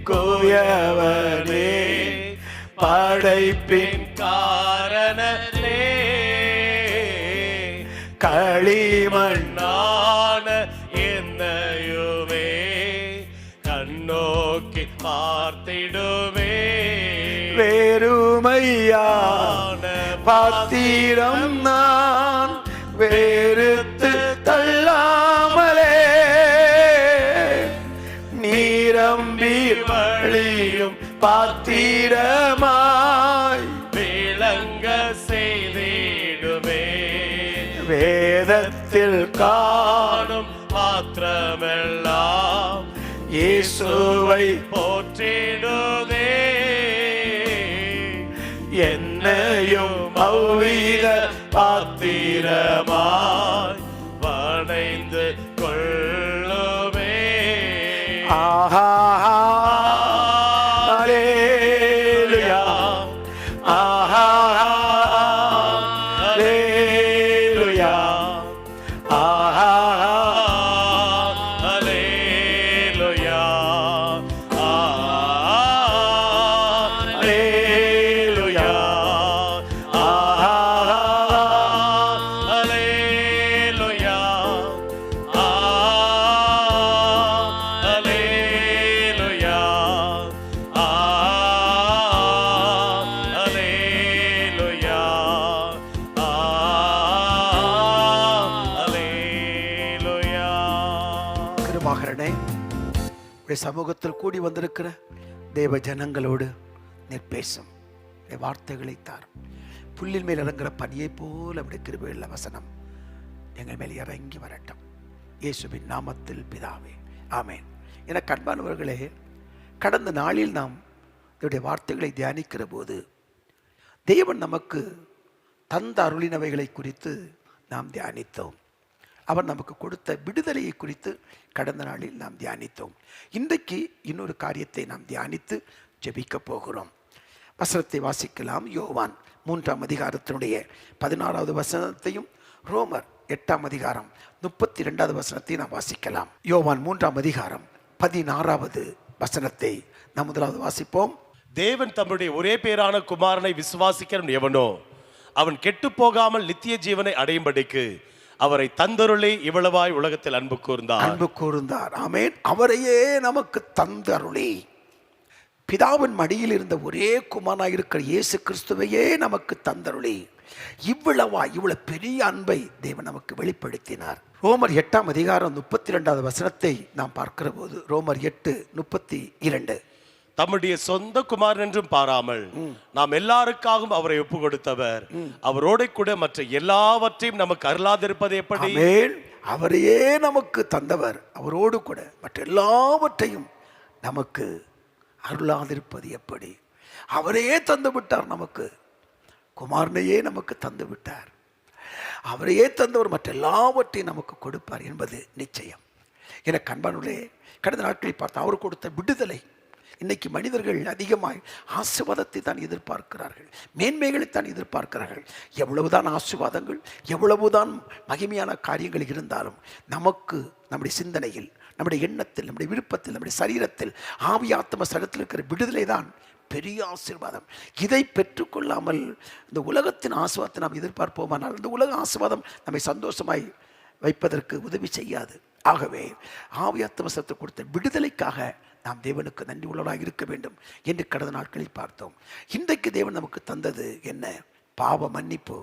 குயவனே, படைப்பின் காரணனே, களிமண்ணான என்னையுமே கண்ணோக்கி பார்த்திடுமே. வேறுமையான பாத்திரம் நான் வேறுத்து தள்ளாமலே, நீரம்பி வழியும் பாத்திரமாய் விளங்க செய்திடுமே. வேதத்தில் காணும் பாத்திரமெல்லாம் இயேசுவை போற்றிடுதே. என்னையும் அவ்வித பாத்திரமாய் வணைந்து கொள்ளுமே. ஆஹா அல்லேலூயா, ஆஹா அல்லேலூயா, ஆஹா அல்லேலூயா, அல்லேலூயா, ஆஹா அல்லேலூயா, அல்லேலூயா, அல்லேலூயா, அல்லேலூயா. கிருபாகரனே, உடைய சமூகத்தில் கூடி வந்திருக்கிற தேவ ஜனங்களோடு நீர் பேசும் வார்த்தைகளை தார். புல்லின் மேல் இறங்குற பனியை போல அப்படி கிருபையுள்ள வசனம் எங்கள் மேல் இறங்கி வரட்டும். இயேசுவின் நாமத்தில் பிதாவே, ஆமேன். என கண்பானவர்களே, கடந்த நாளில் நாம் இதனுடைய வார்த்தைகளை தியானிக்கிற போது தேவன் நமக்கு தந்த அருளினவைகளை குறித்து நாம் தியானித்தோம். அவர் நமக்கு கொடுத்த விடுதலையை குறித்து கடந்த நாளில் நாம் தியானித்தோம். இன்றைக்கு இன்னொரு காரியத்தை நாம் தியானித்து ஜெபிக்க போகிறோம். வசனத்தை வாசிக்கலாம். யோவான் 3ஆம் அதிகாரத்தினுடைய 16வது வசனத்தையும் ரோமர் 8ஆம் அதிகாரம் 32வது வசனத்தையும் நாம் வாசிக்கலாம். யோவான் 3ஆம் அதிகாரம் 16வது வசனத்தை நாம் முதலாவது வாசிப்போம். தேவன் தம்முடைய ஒரே பேரான குமாரனை விசுவாசிக்கிறவன் எவனோ அவன் கெட்டு போகாமல் நித்திய ஜீவனை அடையும்படிக்கு அவரை தந்தருளே இவ்வளவாய் உலகத்தில் அன்பு கூர்ந்தார். ஆமென். அவரையே நமக்கு தந்தருளி, பிதாவின் மடியில் இருந்த ஒரே குமாரனாய் இருக்கிற இயேசு கிறிஸ்துவையே நமக்கு தந்தருளி, இவ்வளவு பெரிய அன்பை தேவன் நமக்கு வெளிப்படுத்தினார். ரோமர் 8ஆம் அதிகாரம் 32வது வசனத்தை நாம் பார்க்கிற போது, ரோமர் 8:32, தம்முடைய சொந்த குமாரன் என்றும் பாராமல் நாம் எல்லாருக்காகவும் அவரை ஒப்பு கொடுத்தவர் அவரோட கூட மற்ற எல்லாவற்றையும் நமக்கு அருளாதிருப்பது எப்படி? அவரையே நமக்கு தந்தவர் அவரோடு கூட மற்ற எல்லாவற்றையும் நமக்கு அருளாதிருப்பது எப்படி? அவரையே தந்து விட்டார். நமக்கு குமாரனையே நமக்கு தந்து விட்டார். அவரையே தந்தவர் மற்ற எல்லாவற்றையும் நமக்கு கொடுப்பார் என்பது நிச்சயம். என கண்பானுள்ளே, கடந்த நாட்களில் பார்த்து அவர் கொடுத்த விடுதலை. இன்னைக்கு மனிதர்கள் அதிகமாய் ஆசீர்வாதத்தை தான் எதிர்பார்க்கிறார்கள், மேன்மைகளை தான் எதிர்பார்க்கிறார்கள். எவ்வளவுதான் ஆசீர்வாதங்கள், எவ்வளவுதான் மகிமையான காரியங்கள் இருந்தாலும் நமக்கு நம்முடைய சிந்தனையில், நம்முடைய எண்ணத்தில், நம்முடைய விருப்பத்தில், நம்முடைய சரீரத்தில், ஆவி ஆத்ம சரீரத்தில் இருக்கிற விடுதலை தான் பெரிய ஆசீர்வாதம். இதை பெற்றுக்கொள்ளாமல் இந்த உலகத்தின் ஆசீர்வாதத்தை நாம் எதிர்பார்ப்போமானால் இந்த உலக ஆசீர்வாதம் நம்மை சந்தோஷமாய் வைப்பதற்கு உதவி செய்யாது. ஆகவே ஆவி ஆத்ம சரீரத்தை கொடுத்த விடுதலைக்காக நாம் தேவனுக்கு நன்றி உள்ளவராக இருக்க வேண்டும் என்று கடந்த நாட்களில் பார்த்தோம். இன்றைக்கு தேவன் நமக்கு தந்தது என்ன? பாவ மன்னிப்பு.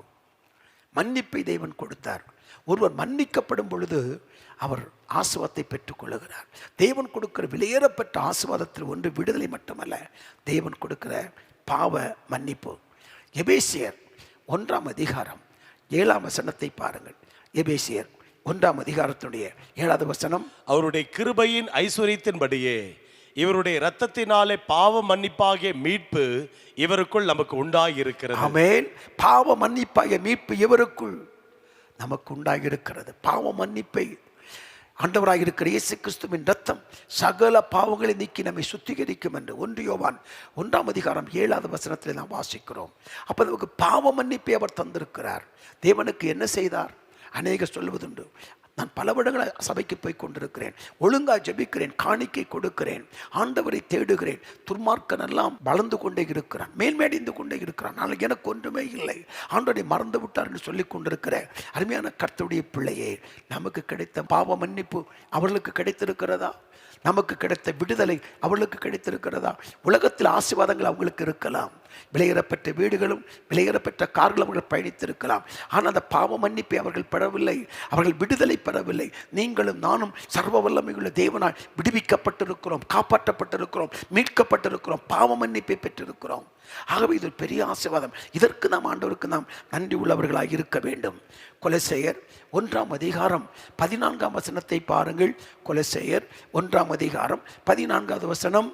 மன்னிப்பை தேவன் கொடுத்தார். ஒருவர் மன்னிக்கப்படும் பொழுது அவர் ஆசீர்வாதத்தை பெற்றுக்கொள்ளுகிறார். தேவன் கொடுக்கிற விலையேறப்பட்ட ஆசீர்வாதத்தில் ஒன்று விடுதலை மட்டுமல்ல, தேவன் கொடுக்கிற பாவ மன்னிப்பு. எபேசியர் 1ஆம் அதிகாரம் 7ஆம் வசனத்தை பாருங்கள். எபேசியர் 1ஆம் அதிகாரத்துடைய 7வது வசனம். அவருடைய கிருபையின் ஐஸ்வரியத்தின்படியே இவருடைய இரத்தத்தினாலே பாவ மன்னிப்பாகிய மீட்பு இவருக்குள் நமக்கு உண்டாயிருக்கிறது. ஆமென். பாவ மன்னிப்பாகிய மீட்பு இவருக்குள் நமக்கு உண்டாயிருக்கிறது. பாவ மன்னிப்பை ஆண்டவராக இருக்கிற இயேசு கிறிஸ்துவின் ரத்தம் சகல பாவங்களை நீக்கி நம்மை சுத்திகரிக்கும் என்று 1 யோவான் 1ஆம் அதிகாரம் 7வது வசனத்தில் நாம் வாசிக்கிறோம். அப்ப நமக்கு பாவ மன்னிப்பை அவர் தந்திருக்கிறார். தேவனுக்கு என்ன செய்தார்? அநேகர் சொல்வதுண்டு, நான் பல வருடங்கள் சபைக்கு போய் கொண்டிருக்கிறேன், ஒழுங்கா ஜெபிக்கிறேன், காணிக்கை கொடுக்கிறேன், ஆண்டவரை தேடுகிறேன், துர்மார்க்கன் எல்லாம் வளர்ந்து கொண்டே இருக்கிறான், மேன்மேடிந்து கொண்டே இருக்கிறான், ஆனால் எனக்கு ஒன்றுமே இல்லை, ஆண்டவரை மறந்து விட்டார் என்று சொல்லி கொண்டிருக்கிற அருமையான கர்த்தருடைய பிள்ளையே, நமக்கு கிடைத்த பாவ மன்னிப்பு அவர்களுக்கு கிடைத்திருக்கிறதா? நமக்கு கிடைத்த விடுதலை அவர்களுக்கு கிடைத்திருக்கிறதா? உலகத்தில் ஆசீர்வாதங்கள் அவங்களுக்கு இருக்கலாம், விலையேறப்பட்ட வீடுகளும் விலையேறப்பட்ட கார்களும் அவர்கள் பயணித்திருக்கலாம், ஆனால் அந்த பாவ மன்னிப்பை அவர்கள் பெறவில்லை, அவர்கள் விடுதலை பெறவில்லை. நீங்களும் நானும் சர்வ வல்லமையுள்ள தேவனால் விடுவிக்கப்பட்டிருக்கிறோம், காப்பாற்றப்பட்டிருக்கிறோம், மீட்கப்பட்டிருக்கிறோம், பாவ மன்னிப்பை பெற்றிருக்கிறோம். ஆகவே இது பெரிய ஆசீர்வாதம். இதற்கு நாம் ஆண்டவருக்கு நாம் நன்றி உள்ளவர்களாக இருக்க வேண்டும். கொலோசையர் 1ஆம் அதிகாரம் 14ஆம் வசனத்தை பாருங்கள். கொலோசையர் 1ஆம் அதிகாரம் 14வது வசனம்.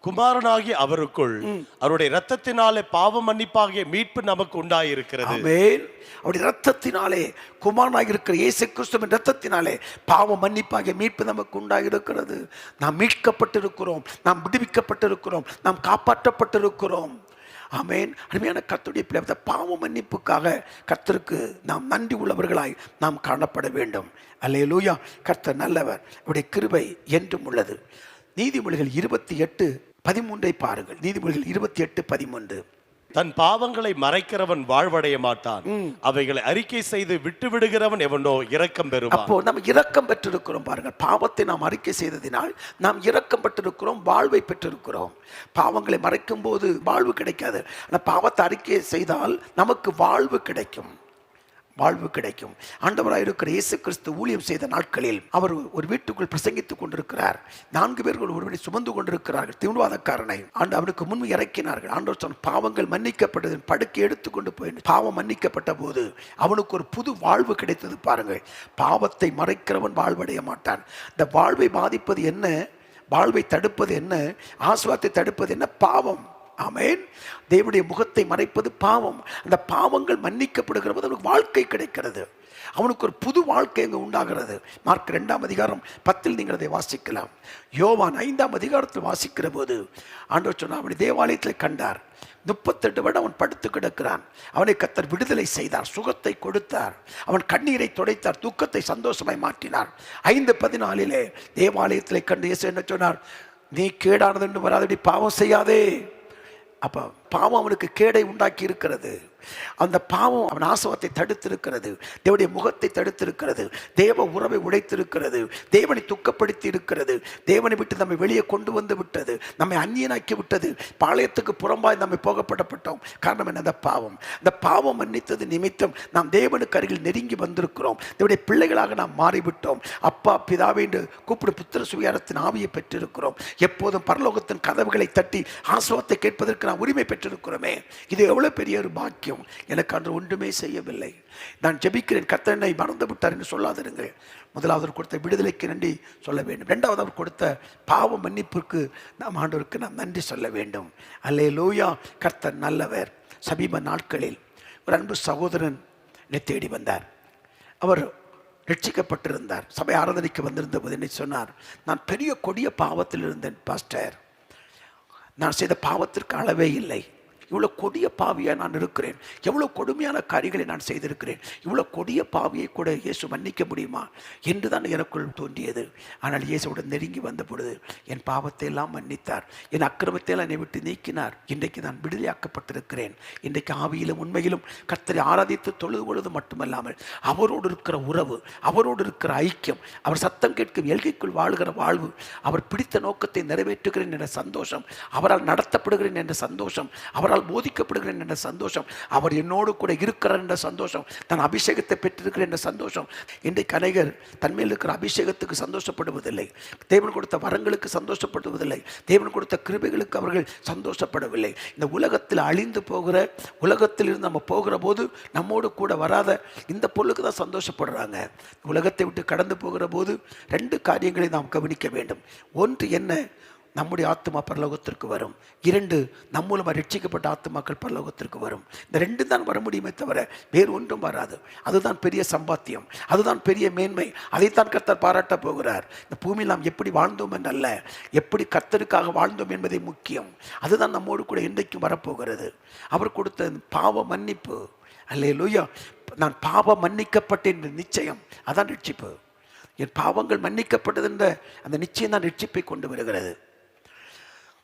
குமாரனாகிய அவருக்குள் அவருடைய இரத்தத்தினாலே பாவ மன்னிப்பாகிய மீட்பு நமக்கு உண்டாயிருக்கிறது. ஆமென். அவருடைய இரத்தத்தினாலே, குமாரனாக இருக்கிற இயேசு கிறிஸ்துவின் இரத்தத்தினாலே பாவ மன்னிப்பாகிய மீட்பு நமக்கு உண்டாயிருக்கிறது. நாம் மீட்கப்பட்டிருக்கிறோம், நாம் விடுவிக்கப்பட்டிருக்கிறோம், நாம் காப்பாற்றப்பட்டிருக்கிறோம். ஆமென். அருமையான கர்த்தருடைய பிள்ளை, பாவ மன்னிப்புக்காக கர்த்தருக்கு நாம் நன்றி உள்ளவர்களாய் நாம் காணப்பட வேண்டும். அல்லேலூயா. கர்த்தர் நல்லவர், அவருடைய கிருபை என்றும் உள்ளது. நீதிமொழிகள் 28:13 பாருங்கள். நீதிமொழிகள் 28:13. தன் பாவங்களை மறைக்கிறவன் வாழ்வடைய மாட்டான், அவைகளை அறிக்கை செய்து விட்டு விடுகிறவன் எவனோ இரக்கம் பெறுவான். அப்போ நம்ம இரக்கம் பெற்றிருக்கிறோம் பாருங்கள். பாவத்தை நாம் அறிக்கை செய்ததினால் நாம் இரக்கம் பெற்றிருக்கிறோம், வாழ்வை பெற்றிருக்கிறோம். பாவங்களை மறைக்கும் போது வாழ்வு கிடைக்காது, ஆனால் பாவத்தை அறிக்கை செய்தால் நமக்கு வாழ்வு கிடைக்கும், வாழ்வு கிடைக்கும். ஆண்டவராக இருக்கிற இயேசு கிறிஸ்து ஊழியம் செய்த நாட்களில் அவர் ஒரு வீட்டுக்குள் பிரசங்கித்துக் கொண்டிருக்கிறார். 4 பேர்கள் ஒருவரை சுமந்து கொண்டிருக்கிறார்கள், தீவிரவாதக்காரனை. அவனுக்கு முன் இறக்கினார்கள். ஆண்டவர் சொன்ன, பாவங்கள் மன்னிக்கப்பட்டது, படுக்கை எடுத்துக்கொண்டு போய் பாவம் மன்னிக்கப்பட்ட போது அவனுக்கு ஒரு புது வாழ்வு கிடைத்தது பாருங்கள். பாவத்தை மறைக்கிறவன் வாழ்வடைய மாட்டான். இந்த வாழ்வை பாதிப்பது என்ன? வாழ்வை தடுப்பது என்ன? ஆசீர்வாதத்தை தடுப்பது என்ன? பாவம். ஆமென். தேவனுடைய முகத்தை மறைப்பது பாவம். அந்த பாவங்கள் மன்னிக்கப்படுகிற போது அவனுக்கு வாழ்க்கை கிடைக்கிறது, அவனுக்கு ஒரு புது வாழ்க்கை அங்கே உண்டாகிறது. மார்க் 2ஆம் அதிகாரம் 10 நீங்கள் அதை வாசிக்கலாம். யோவான் 5ஆம் அதிகாரத்தில் வாசிக்கிற போது ஆண்டவர் சொன்னார், அவனை தேவாலயத்தில் கண்டார், 38 வருடம் அவன் படுத்து கிடக்கிறான். அவனை கர்த்தர் விடுதலை செய்தார், சுகத்தை கொடுத்தார், அவன் கண்ணீரை துடைத்தார், துக்கத்தை சந்தோஷமாய் மாற்றினார். 5:14 தேவாலயத்தில் கண்டு இயேசு என்ன சொன்னார்? நீ கேடானது என்று வராதடி, பாவம் செய்யாதே. அப்போ பாவம் அவனுக்கு கேடை உண்டாக்கி இருக்கிறது. அந்த பாவம் அவன் ஆசீர்வாதத்தை தடுத்திருக்கிறது, தேவனுடைய முகத்தை தடுத்திருக்கிறது, தேவ உறவை உடைத்திருக்கிறது, தேவனை துக்கப்படுத்தி இருக்கிறது, தேவனை விட்டு நம்மை வெளியே கொண்டு வந்து விட்டது, நம்மை அந்நியனாக்கி விட்டது, பாளையத்துக்கு புறம்பாய் நம்மை போகப்படப்பட்டோம். காரணம் என்ன? அந்த பாவம். இந்த பாவம் மன்னித்தது நிமித்தம் நாம் தேவனுக்கு அருகில் நெருங்கி வந்திருக்கிறோம், தேவனுடைய பிள்ளைகளாக நாம் மாறிவிட்டோம். அப்பா பிதாவே என்று கூப்பிடும் புத்திர சுவிகாரத்தின் ஆவியை பெற்றிருக்கிறோம். எப்போதும் பரலோகத்தின் கதவுகளை தட்டி ஆசீர்வாதத்தை கேட்பதற்கு நாம் உரிமை பெற்றிருக்கிறோமே. இது எவ்வளவு பெரிய ஒரு பாக்கியம். எனக்கு அன்று ஒன்றுமே செய்யவில்லை, நான் ஜெபிக்கிறேன், கர்த்தர் என்னை மறந்து விட்டார் என்று சொல்லாதிருங்கள். முதலாவது அவர் கொடுத்த விடுதலைக்கு நன்றி சொல்ல வேண்டும். 2வது அவர் கொடுத்த பாவ மன்னிப்புக்கு நாம் ஆண்டவருக்கு நாம் நன்றி சொல்ல வேண்டும். அல்லேலூயா. கர்த்தர் நல்லவர். சமீப நாட்களில் ஒரு அன்பு சகோதரன் என்னை தேடி வந்தார். அவர் ரட்சிக்கப்பட்டிருந்தார். சபை ஆராதனைக்கு வந்திருந்த போது என்னை சொன்னார், நான் பெரிய கொடிய பாவத்தில் இருந்தேன் பாஸ்டர், நான் செய்த பாவத்திற்கு அளவே இல்லை, இவ்வளோ கொடிய பாவியாக நான் இருக்கிறேன், எவ்வளோ கொடுமையான காரியங்களை நான் செய்திருக்கிறேன், இவ்வளோ கொடிய பாவியை கூட இயேசு மன்னிக்க முடியுமா என்று தான் எனக்குள் தோன்றியது. ஆனால் இயேசுவுடன் நெருங்கி வந்த பொழுது என் பாவத்தை எல்லாம் மன்னித்தார், என் அக்கிரமத்தை எல்லாம் என்னை விட்டு நீக்கினார். இன்றைக்கு நான் விடுதலையாக்கப்பட்டிருக்கிறேன். இன்றைக்கு ஆவியிலும் உண்மையிலும் கர்த்தரை ஆராதித்து தொழுது பொழுது மட்டுமல்லாமல் அவரோடு இருக்கிற உறவு, அவரோடு இருக்கிற ஐக்கியம், அவர் சத்தம் கேட்கும் எல்கைக்குள் வாழ்கிற வாழ்வு, அவர் பிடித்த நோக்கத்தை நிறைவேற்றுகிறேன் என்ற சந்தோஷம், அவரால் நடத்தப்படுகிறேன் என்ற சந்தோஷம், அவரால் அவரால் போதிக்கப்படுகிறேன் என்ற சந்தோஷம், அவர் என்னோடு கூட இருக்கிறார் என்ற சந்தோஷம், நான் அபிஷேகத்தை பெற்றிருக்கிறேன் என்ற சந்தோஷம். இன்றைக்கு அநேகர் தன்மையில் இருக்கிற அபிஷேகத்துக்கு சந்தோஷப்படுவதில்லை, தேவன் கொடுத்த வரங்களுக்கு சந்தோஷப்படுவதில்லை, தேவன் கொடுத்த கிருபைகளுக்கு அவர்கள் சந்தோஷப்படவில்லை. இந்த உலகத்தில் அழிந்து போகிற, உலகத்தில் இருந்து நம்ம போகிற போது நம்மோடு கூட வராத இந்த பொருளுக்கு தான் சந்தோஷப்படுறாங்க. உலகத்தை விட்டு கடந்து போகிற போது 2 காரியங்களை நாம் கவனிக்க வேண்டும். ஒன்று என்ன, நம்முடைய ஆத்மா பரலோகத்திற்கு வரும். 2, நம் மூலமாக ரட்சிக்கப்பட்ட ஆத்மாக்கள் பரலோகத்திற்கு வரும். இந்த 2 தான் வர முடியுமே தவிர வேறு ஒன்றும் வராது. அதுதான் பெரிய சம்பாத்தியம், அதுதான் பெரிய மேன்மை. அதைத்தான் கர்த்தர் பாராட்ட போகிறார். இந்த பூமியில் நாம் எப்படி வாழ்ந்தோம் என்றல்ல, எப்படி கர்த்தருக்காக வாழ்ந்தோம் என்பதே முக்கியம். அதுதான் நம்மோடு கூட என்றைக்கும் வரப்போகிறது. அவர் கொடுத்த பாவ மன்னிப்பு, அல்லேலூயா, நான் பாவம் மன்னிக்கப்பட்டேன் என்ற நிச்சயம், அதான் ரட்சிப்பு. என் பாவங்கள் மன்னிக்கப்பட்டது என்ற அந்த நிச்சயம் தான் ரட்சிப்பை கொண்டு வருகிறது.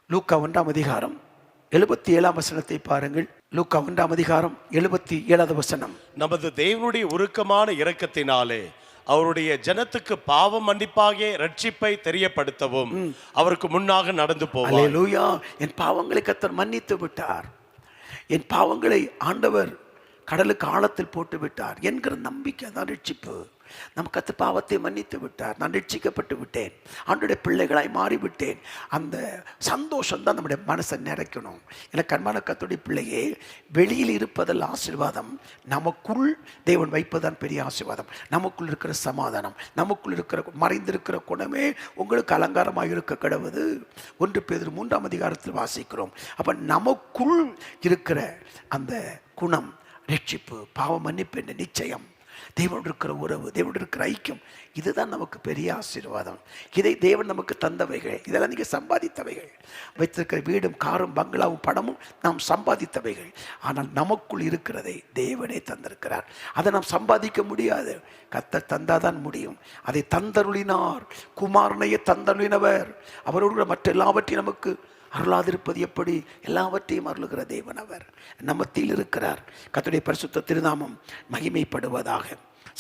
லூக்கா 1ஆம் அதிகாரம் 77ஆம் வசனத்தை பாருங்கள். லூக்கா 1ஆம் அதிகாரம் 77வது வசனம். நமது தேவனுடைய உருக்கமான இரக்கத்தினாலே அவருடைய ஜனத்துக்கு பாவம் மன்னிப்பாகிய ரட்சிப்பை தெரியப்படுத்தவும் அவருக்கு முன்னாக நடந்து போவார். அல்லேலூயா, என் பாவங்களை கர்த்தர் மன்னித்து விட்டார், என் பாவங்களை ஆண்டவர் கடலுக்கு ஆழத்தில் போட்டு விட்டார் என்கிற நம்பிக்கை தான் ரட்சிப்பு. நம் கர்த்தர் பாவத்தை மன்னித்து விட்டார், நான் ரட்சிக்கப்பட்டு விட்டேன், ஆண்டவருடைய பிள்ளைகளாய் மாறிவிட்டேன். அந்த சந்தோஷம் தான் நம்முடைய மனசை நிறைக்கணும். எனக்கு அன்பான கர்த்தருடைய பிள்ளையே, வெளியில் இருப்பதில் ஆசீர்வாதம், நமக்குள் தேவன் வைப்பதுதான் பெரிய ஆசீர்வாதம். நமக்குள் இருக்கிற சமாதானம், நமக்குள் இருக்கிற மறைந்திருக்கிற குணமே உங்களுக்கு அலங்காரமாக இருக்க கடவுது. 1 பேதுரு 3ஆம் அதிகாரத்தில் வாசிக்கிறோம். அப்ப நமக்குள் இருக்கிற அந்த குணம், ரட்சிப்பு, பாவ மன்னிப்பு என்ற நிச்சயம், தேவனோடு இருக்கிற உறவு, தேவனோடு இருக்கிற ஐக்கியம், இதுதான் நமக்கு பெரிய ஆசீர்வாதம். இதை தேவன் நமக்கு தந்தவைகள், இதெல்லாம் நீங்கள் சம்பாதித்தவைகள். வைத்திருக்கிற வீடும், காரும், பங்களாவும், பணமும் நாம் சம்பாதித்தவைகள். ஆனால் நமக்குள் இருக்கிறதை தேவனே தந்திருக்கிறார். அதை நாம் சம்பாதிக்க முடியாது, கர்த்தர் தந்தாதான் முடியும். அதை தந்தருளினார், குமாரனையே தந்தருளினவர். அவரோடு மற்ற எல்லாவற்றையும் நமக்கு அருளாதிருப்பது எப்படி? எல்லாவற்றையும் அருளுகிற தேவன் அவர் நம்ம மத்தியில் இருக்கிறார். கர்த்தருடைய பரிசுத்த திருநாமம் மகிமைப்படுவதாக.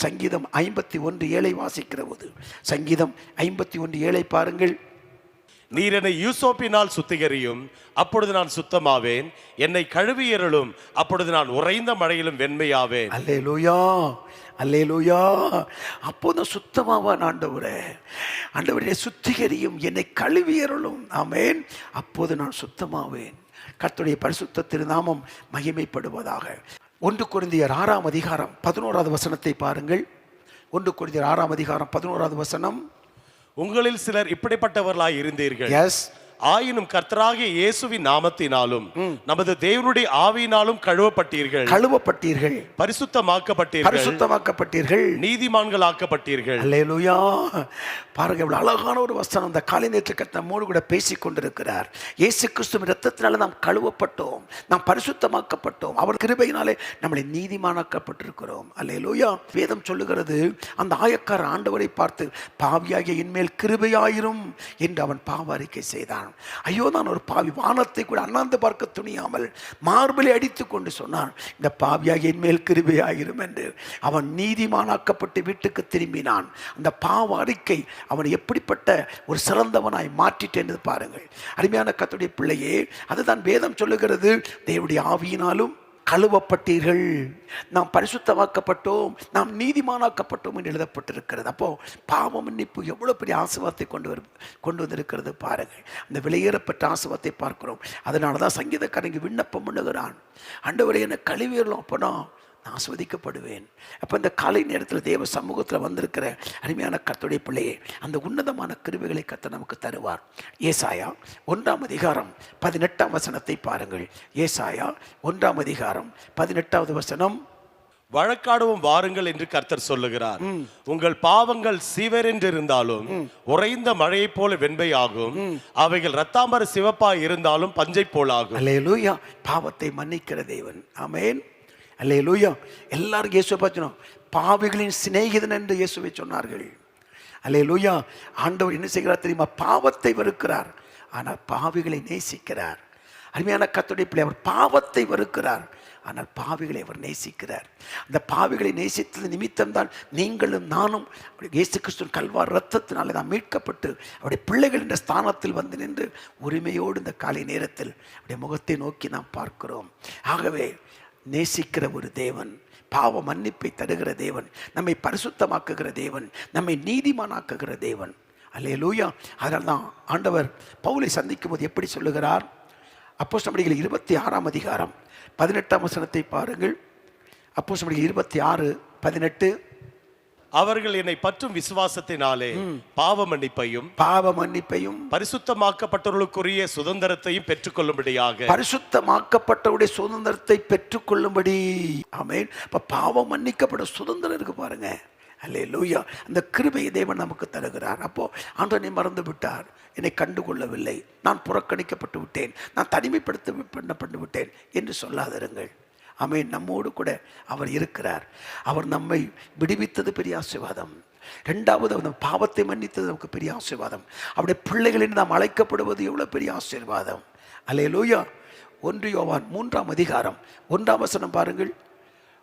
சங்கீதம் 51:7 வாசிக்கிற போது, சங்கீதம் 51:7 பாருங்கள். நீர் என்னை யூசோப்பினால் சுத்திகரியும், அப்பொழுது நான் சுத்தமாவேன். என்னை கழுவியருளும், அப்பொழுது நான் உறைந்த மழையிலும் வெண்மையாவேன். அல்லேலூயா, அல்லேலூயா. அப்போதான் சுத்தமாவான் ஆண்டவரே. ஆண்டவரே சுத்திகரியும், என்னை கழுவியருளும், ஆமென், அப்போது நான் சுத்தமாவேன். கர்த்தருடைய பரிசுத்த திருநாமம் மகிமைப்படுவதாக. 1 கொரிந்தியர் 6ஆம் அதிகாரம் 11வது வசனத்தை பாருங்கள். 1 கொரிந்தியர் 6ஆம் அதிகாரம் 11வது வசனம். உங்களில் சிலர் இப்படிப்பட்டவர்களாய் இருந்தீர்கள். எஸ். ஆயினும் கர்த்தராகிய இயேசுவின் நாமத்தினாலும் நமது தேவனுடைய ஆவியினாலும் கழுவப்பட்டீர்கள், கழுவப்பட்டீர்கள், பரிசுத்தமாக்கப்பட்டீர்கள், பரிசுத்தமாக்கப்பட்டீர்கள், நீதிமான்கள் ஆக்கப்பட்டீர்கள். அல்லேலூயா. பாருங்க, எவ்வளவு அழகான ஒரு வசனம். அந்த காலை நேற்று கர்த்தர் நம்மோடு கூட பேசி கொண்டிருக்கிறார். இயேசு கிறிஸ்துவின் இரத்தத்தினால நாம் கழுவப்பட்டோம், நாம் பரிசுத்தமாக்கப்பட்டோம், அவர் கிருபையினாலே நம்மளை நீதிமானாக்கப்பட்டிருக்கிறோம். அல்லேலூயா. வேதம் சொல்லுகிறது, அந்த ஆயக்கார ஆண்டவரை பார்த்து, பாவியாகிய என்மேல் கிருபையாயிரும் என்று அவன் பாவ அறிக்கை செய்தான். ஐயோ, நான் ஒரு பாவி, வானத்தை கூட அண்ணாந்து பார்க்க துணியாமல் மார்பிலை அடித்து கொண்டு சொன்னான், இந்த பாவியாக என் மேல் கிருபையாயிரும் என்று. அவன் நீதிமானாக்கப்பட்டு வீட்டுக்கு திரும்பினான். அந்த பாவ அறிக்கை அவனை எப்படிப்பட்ட ஒரு சிறந்தவனாய் மாற்றிட்டேன் பாருங்கள். அருமையான கர்த்தருடைய பிள்ளையே, அதுதான் வேதம் சொல்லுகிறது. தேவனுடைய ஆவியினாலும் கழுவப்பட்டீர்கள், நாம் பரிசுத்தமாக்கப்பட்டோம், நாம் நீதிமானாக்கப்பட்டோம் என்று எழுதப்பட்டிருக்கிறது. அப்போ பாவ மன்னிப்பு எவ்வளவு பெரிய ஆசீர்வாதத்தை கொண்டு வந்திருக்கிறது பாருங்கள். அந்த விலையேறப்பட்ட ஆசீர்வாதத்தை பார்க்கிறோம். அதனால தான் சங்கீதக்காரங்க விண்ணப்பம் பண்ணுகிறான், ஆண்டவரே என்னை கழுவியறலாம், அப்போனா நான் ஆசீர்வதிக்கப்படுவேன். அப்போ இந்த காலை நேரத்தில் தேவ சமூகத்தில் வந்திருக்கிற அருமையான கர்த்தருடைய பிள்ளையே, அந்த உன்னதமான கிருபைகளை கர்த்தர் நமக்கு தருவார். ஏசாயா 1ஆம் அதிகாரம் 18ஆம் வசனத்தை பாருங்கள். ஏசாயா 1ஆம் அதிகாரம் 18வது வசனம். வழக்காடுவோம் வாருங்கள் என்று கர்த்தர் சொல்லுகிறார். உங்கள் பாவங்கள் சீவரென்று இருந்தாலும் உறைந்த மழையை போல வெண்மையாகும், அவைகள் இரத்தாம்பர சிவப்பாய் இருந்தாலும் பஞ்சை போலாகும். அல்லேலூயா. பாவத்தை மன்னிக்கிற தேவன், ஆமென், அல்லேலூயா. எல்லாரும் இயேசுவை பார்த்தோம், பாவிகளின் சிநேகிதன் என்று இயேசுவை சொன்னார்கள். அல்லேலூயா. ஆண்டவர் என்ன செய்கிறார் தெரியுமா? பாவத்தை வெறுக்கிறார், ஆனால் பாவிகளை நேசிக்கிறார். அருமையான கர்த்தருடைய பிள்ளை, அவர் பாவத்தை வெறுக்கிறார், ஆனால் பாவிகளை அவர் நேசிக்கிறார். அந்த பாவிகளை நேசித்தது நிமித்தம்தான் நீங்களும் நானும் இயேசு கிறிஸ்துவின் கல்வார் இரத்தத்தினாலே நாம் மீட்கப்பட்டு அவருடைய பிள்ளைகள் என்ற ஸ்தானத்தில் வந்து நின்று உரிமையோடு இந்த காலை நேரத்தில் அவருடைய முகத்தை நோக்கி நாம் பார்க்கிறோம். ஆகவே நேசிக்கிற ஒரு தேவன், பாவ மன்னிப்பை தருகிற தேவன், நம்மை பரிசுத்தமாக்குகிற தேவன், நம்மை நீதிமானாக்குகிற தேவன். அல்லேலூயா. அதனால் தான் ஆண்டவர் பவுலை சந்திக்கும் போது எப்படி சொல்லுகிறார்? அப்போஸ்தலர் 26ஆம் அதிகாரம் 18ஆம் வசனத்தை பாருங்கள். அப்போஸ்தலர் 26:18. அவர்கள் என்னை பற்றும் விசுவாசத்தினாலே பாவ மன்னிப்பையும் பரிசுத்தமாக்கப்பட்டவர்களுக்குரிய சுதந்திரத்தையும் பெற்றுக்கொள்ளும்படியாக, பரிசுத்தமாக்கப்பட்டவருடைய சுதந்திரத்தை பெற்றுக்கொள்ளும்படி. ஆமென். இப்ப பாவம் மன்னிக்கப்பட்ட சுதந்திரம் இருக்கு பாருங்க. அல்லேலூயா. அந்த கிருபையை தேவன் நமக்கு தருகிறார். அப்போ ஆண்டவனை மறந்து விட்டார், என்னை கண்டுகொள்ளவில்லை, நான் புறக்கணிக்கப்பட்டு விட்டேன், நான் தனிமைப்படுத்தப்பட்டு விட்டேன் என்று சொல்லாதிருங்கள். ஆமென். நம்மோடு கூட அவர் இருக்கிறார். அவர் நம்மை விடுவித்தது பெரிய ஆசீர்வாதம். இரண்டாவது, அந்த பாவத்தை மன்னித்தது நமக்கு பெரிய ஆசீர்வாதம். அவருடைய பிள்ளைகளின் நாம் அழைக்கப்படுவது எவ்வளவு பெரிய ஆசீர்வாதம். அல்லேலூயா. 1 யோவான் 3ஆம் அதிகாரம் 1ஆம் வசனம் பாருங்கள்.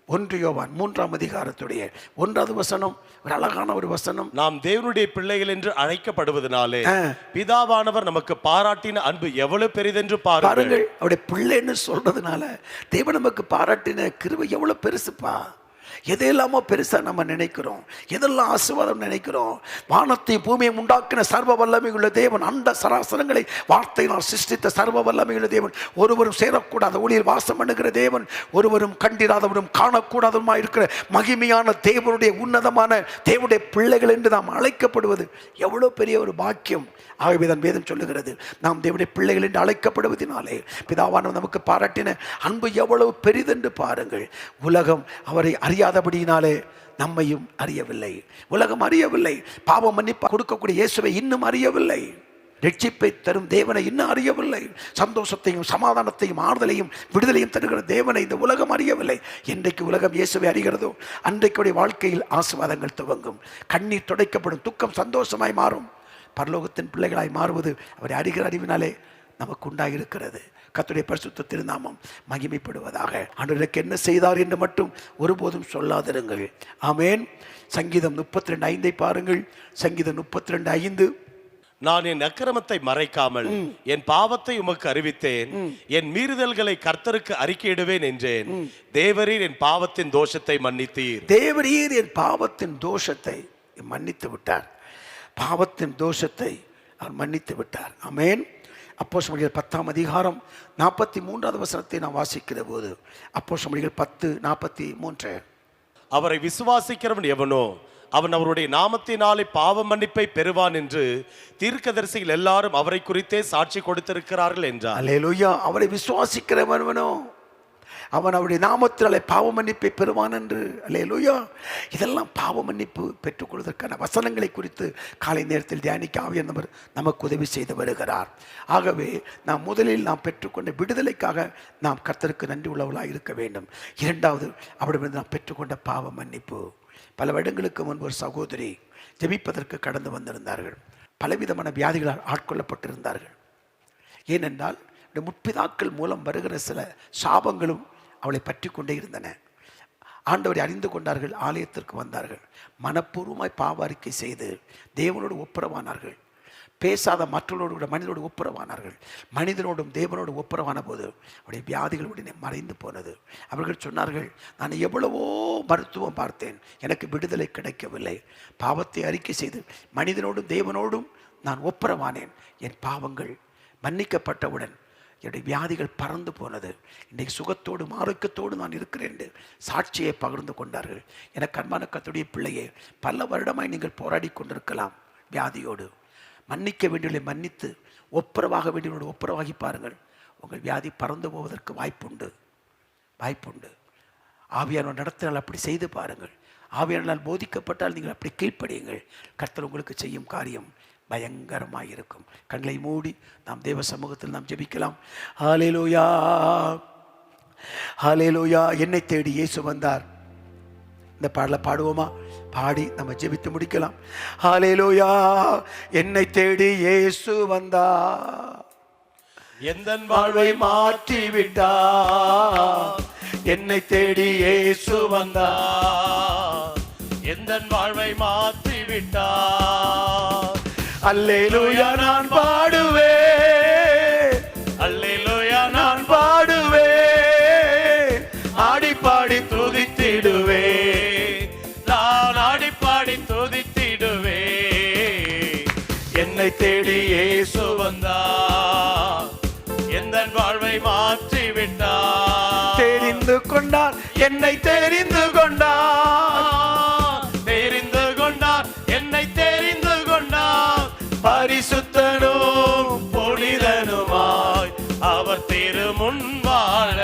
1 யோவான் 3ஆம் அதிகாரத்துடைய 1வது வசனம் ஒரு அழகான ஒரு வசனம். நாம் தேவனுடைய பிள்ளைகள் என்று அழைக்கப்படுவதனாலே பிதாவானவர் நமக்கு பாராட்டின அன்பு எவ்வளவு பெரிதென்று பாருங்கள். அவருடைய பிள்ளைன்னு சொல்றதுனால தேவன் நமக்கு பாராட்டின கிருபை எவ்வளவு பெருசுப்பா. எதையெல்லாமோ பெருசா நம்ம நினைக்கிறோம், எதெல்லாம் ஆசீர்வாதம் நினைக்கிறோம். வானத்தை பூமியை உண்டாக்கின சர்வ வல்லமையுள்ள தேவன், அண்ட சராசரங்களை வார்த்தையினால் சிருஷ்டித்த சர்வ வல்லமையுள்ள தேவன், ஒருவரும் சேரக்கூடாத ஒளியில் வாசம் பண்ணுகிற தேவன், ஒருவரும் கண்டிராதவரும் காணக்கூடாதவருமா இருக்கிற மகிமையான தேவனுடைய உன்னதமான தேவனுடைய பிள்ளைகள் என்று நாம் அழைக்கப்படுவது எவ்வளவு பெரிய ஒரு பாக்கியம். ஆகவே தான் வேதம் சொல்லுகிறது, நாம் தேவனுடைய பிள்ளைகள் என்று அழைக்கப்படுவதனாலே பிதாவானவர் நமக்கு பாராட்டின அன்பு எவ்வளவு பெரிதென்று பாருங்கள். உலகம் அவரை அறியாதபடியினாலே நம்மையும் அறியவில்லை. உலகம் அறியவில்லை. பாவ மன்னிப்பு கொடுக்கக்கூடிய இயேசுவை இன்னும் அறியவில்லை. ரட்சிப்பை தரும் தேவனை இன்னும் அறியவில்லை. சந்தோஷத்தையும் சமாதானத்தையும் ஆறுதலையும் விடுதலையும் தருகிற தேவனை இந்த உலகம் அறியவில்லை. என்றைக்கு உலகம் இயேசுவை அறிகிறதோ அன்றைக்குடைய வாழ்க்கையில் ஆசீர்வாதங்கள் துவங்கும். கண்ணீர் துடைக்கப்படும், துக்கம் சந்தோஷமாய் மாறும். பரலோகத்தின் பிள்ளைகளாய் மாறுவது அவரை அறிகிற அறிவினாலே நமக்கு உண்டாயிருக்கிறது. கர்த்தருடைய பரிசுத்த திருநாமம் மகிமைப்படுவதாக. ஆண்டவருக்கு என்ன செய்தார் என்று மட்டும் ஒருபோதும் சொல்லாதிருங்கள். ஆமென். சங்கீதம் 32:5 பாருங்கள். சங்கீதம் 32:5. நான் என் அக்கிரமத்தை மறைக்காமல் என் பாவத்தை உமக்கு அறிவித்தேன், என் மீறுதல்களை கர்த்தருக்கு அறிக்கையிடுவேன் என்றேன். தேவரீர் என் பாவத்தின் தோஷத்தை மன்னித்தீர். தேவரீர் என் பாவத்தின் தோஷத்தை மன்னித்து விட்டார். பாவத்தின் தோஷத்தை அவர் மன்னித்து விட்டார். ஆமென். அப்போஸ்தலர் 10ஆம் அதிகாரம் 43வது வசனத்தை நான் வாசிக்கிற போது, அப்போஸ்தலர் 10:43. அவரை விசுவாசிக்கிறவன் எவனோ அவன் அவருடைய நாமத்தினாலே பாவ மன்னிப்பை பெறுவான் என்று தீர்க்கதரிசிகள் எல்லாரும் அவரை குறித்தே சாட்சி கொடுத்திருக்கிறார்கள் என்றார். அல்லேலூயா. அவரை விசுவாசிக்கிறவனோ அவன் அவருடைய நாமத்தினாலே பாவ மன்னிப்பை பெறுவான் என்று. அல்லேலூயா. இதெல்லாம் பாவ மன்னிப்பு பெற்றுக்கொள்வதற்கான வசனங்களை குறித்து காலை நேரத்தில் தியானிக்க ஆவியானவர் நமக்கு உதவி செய்து வருகிறார். ஆகவே நாம் முதலில் நாம் பெற்றுக்கொண்ட விடுதலைக்காக நாம் கர்த்தருக்கு நன்றி உள்ளவர்களாக இருக்க வேண்டும். இரண்டாவது, அவரிடமிருந்து நாம் பெற்றுக்கொண்ட பாவ மன்னிப்பு. பல வருடங்களுக்கு முன்பு ஒரு சகோதரி ஜெபிப்பதற்கு கடந்து வந்திருந்தார்கள். பலவிதமான வியாதிகளால் ஆட்கொள்ளப்பட்டிருந்தார்கள். ஏனென்றால் முற்பிதாக்கள் மூலம் வருகிற சில சாபங்களும் அவளை பற்றி கொண்டே இருந்தன. ஆண்டவரை அறிந்து கொண்டார்கள். ஆலயத்திற்கு வந்தார்கள். மனப்பூர்வமாய் பாவ அறிக்கை செய்து தேவனோடு ஒப்புரவானார்கள். பேசாத மற்றவர்களோடு கூட மனிதனோடு ஒப்புரவானார்கள். மனிதனோடும் தேவனோடு ஒப்புரவான போது அவருடைய வியாதிகள் உடனே மறைந்து போனது. அவர்கள் சொன்னார்கள், நான் எவ்வளவோ மருத்துவம் பார்த்தேன், எனக்கு விடுதலை கிடைக்கவில்லை. பாவத்தை அறிக்கை செய்து மனிதனோடும் தேவனோடும் நான் ஒப்புரவானேன். என் பாவங்கள் மன்னிக்கப்பட்டவுடன் என்னுடைய வியாதிகள் பறந்து போனது. இன்றைக்கு சுகத்தோடும் ஆரோக்கியத்தோடு நான் இருக்கிறேன் என்று சாட்சியை பகிர்ந்து கொண்டார்கள். எனக்கு அன்பான கர்த்தருடைய பிள்ளையே, பல வருடமாய் நீங்கள் போராடி கொண்டிருக்கலாம் வியாதியோடு. மன்னிக்க வேண்டியவர்களை மன்னித்து ஒப்புரவாக வேண்டியவர்களோடு ஒப்புரவாகி பாருங்கள். உங்கள் வியாதி பறந்து போவதற்கு வாய்ப்புண்டு. ஆவியானவர் நடத்தினால் அப்படி செய்து பாருங்கள். ஆவியானவரால் போதிக்கப்பட்டால் நீங்கள் அப்படி கீழ்ப்படியுங்கள். கர்த்தர் உங்களுக்கு செய்யும் காரியம் பயங்கரமாக இருக்கும். கண்களை மூடி நாம் தேவ சமூகத்தில் நாம் ஜெபிக்கலாம். ஹல்லேலூயா, ஹல்லேலூயா. என்னை தேடி இயேசு வந்தார். இந்த பாடலை பாடுவோமா? பாடி நம்ம ஜெபித்து முடிக்கலாம். ஹல்லேலூயா. என்னை தேடி இயேசு வந்தார், எந்தன் வாழ்வை மாற்றி விட்டார். என்னை தேடி இயேசு வந்தார், எந்தன் வாழ்வை மாற்றி விட்டார். அல்லேலூயா நான் பாடுவேன், அல்லேலூயா நான் பாடுவேன், ஆடி பாடி துதித்திடுவேன், நான் ஆடி பாடி துதித்திடுவே. என்னை தேடி இயேசு வந்தார், எந்தன் வாழ்வை மாற்றி விட்டார். தெரிந்து கொண்டார், என்னை தெரிந்து கொண்டார், தெரிந்து கொண்டார், என்னை தெரிந்து கொண்டார். பரிசுத்தனும் புனிதனுமாய் அவர் திருமுன் வாழ,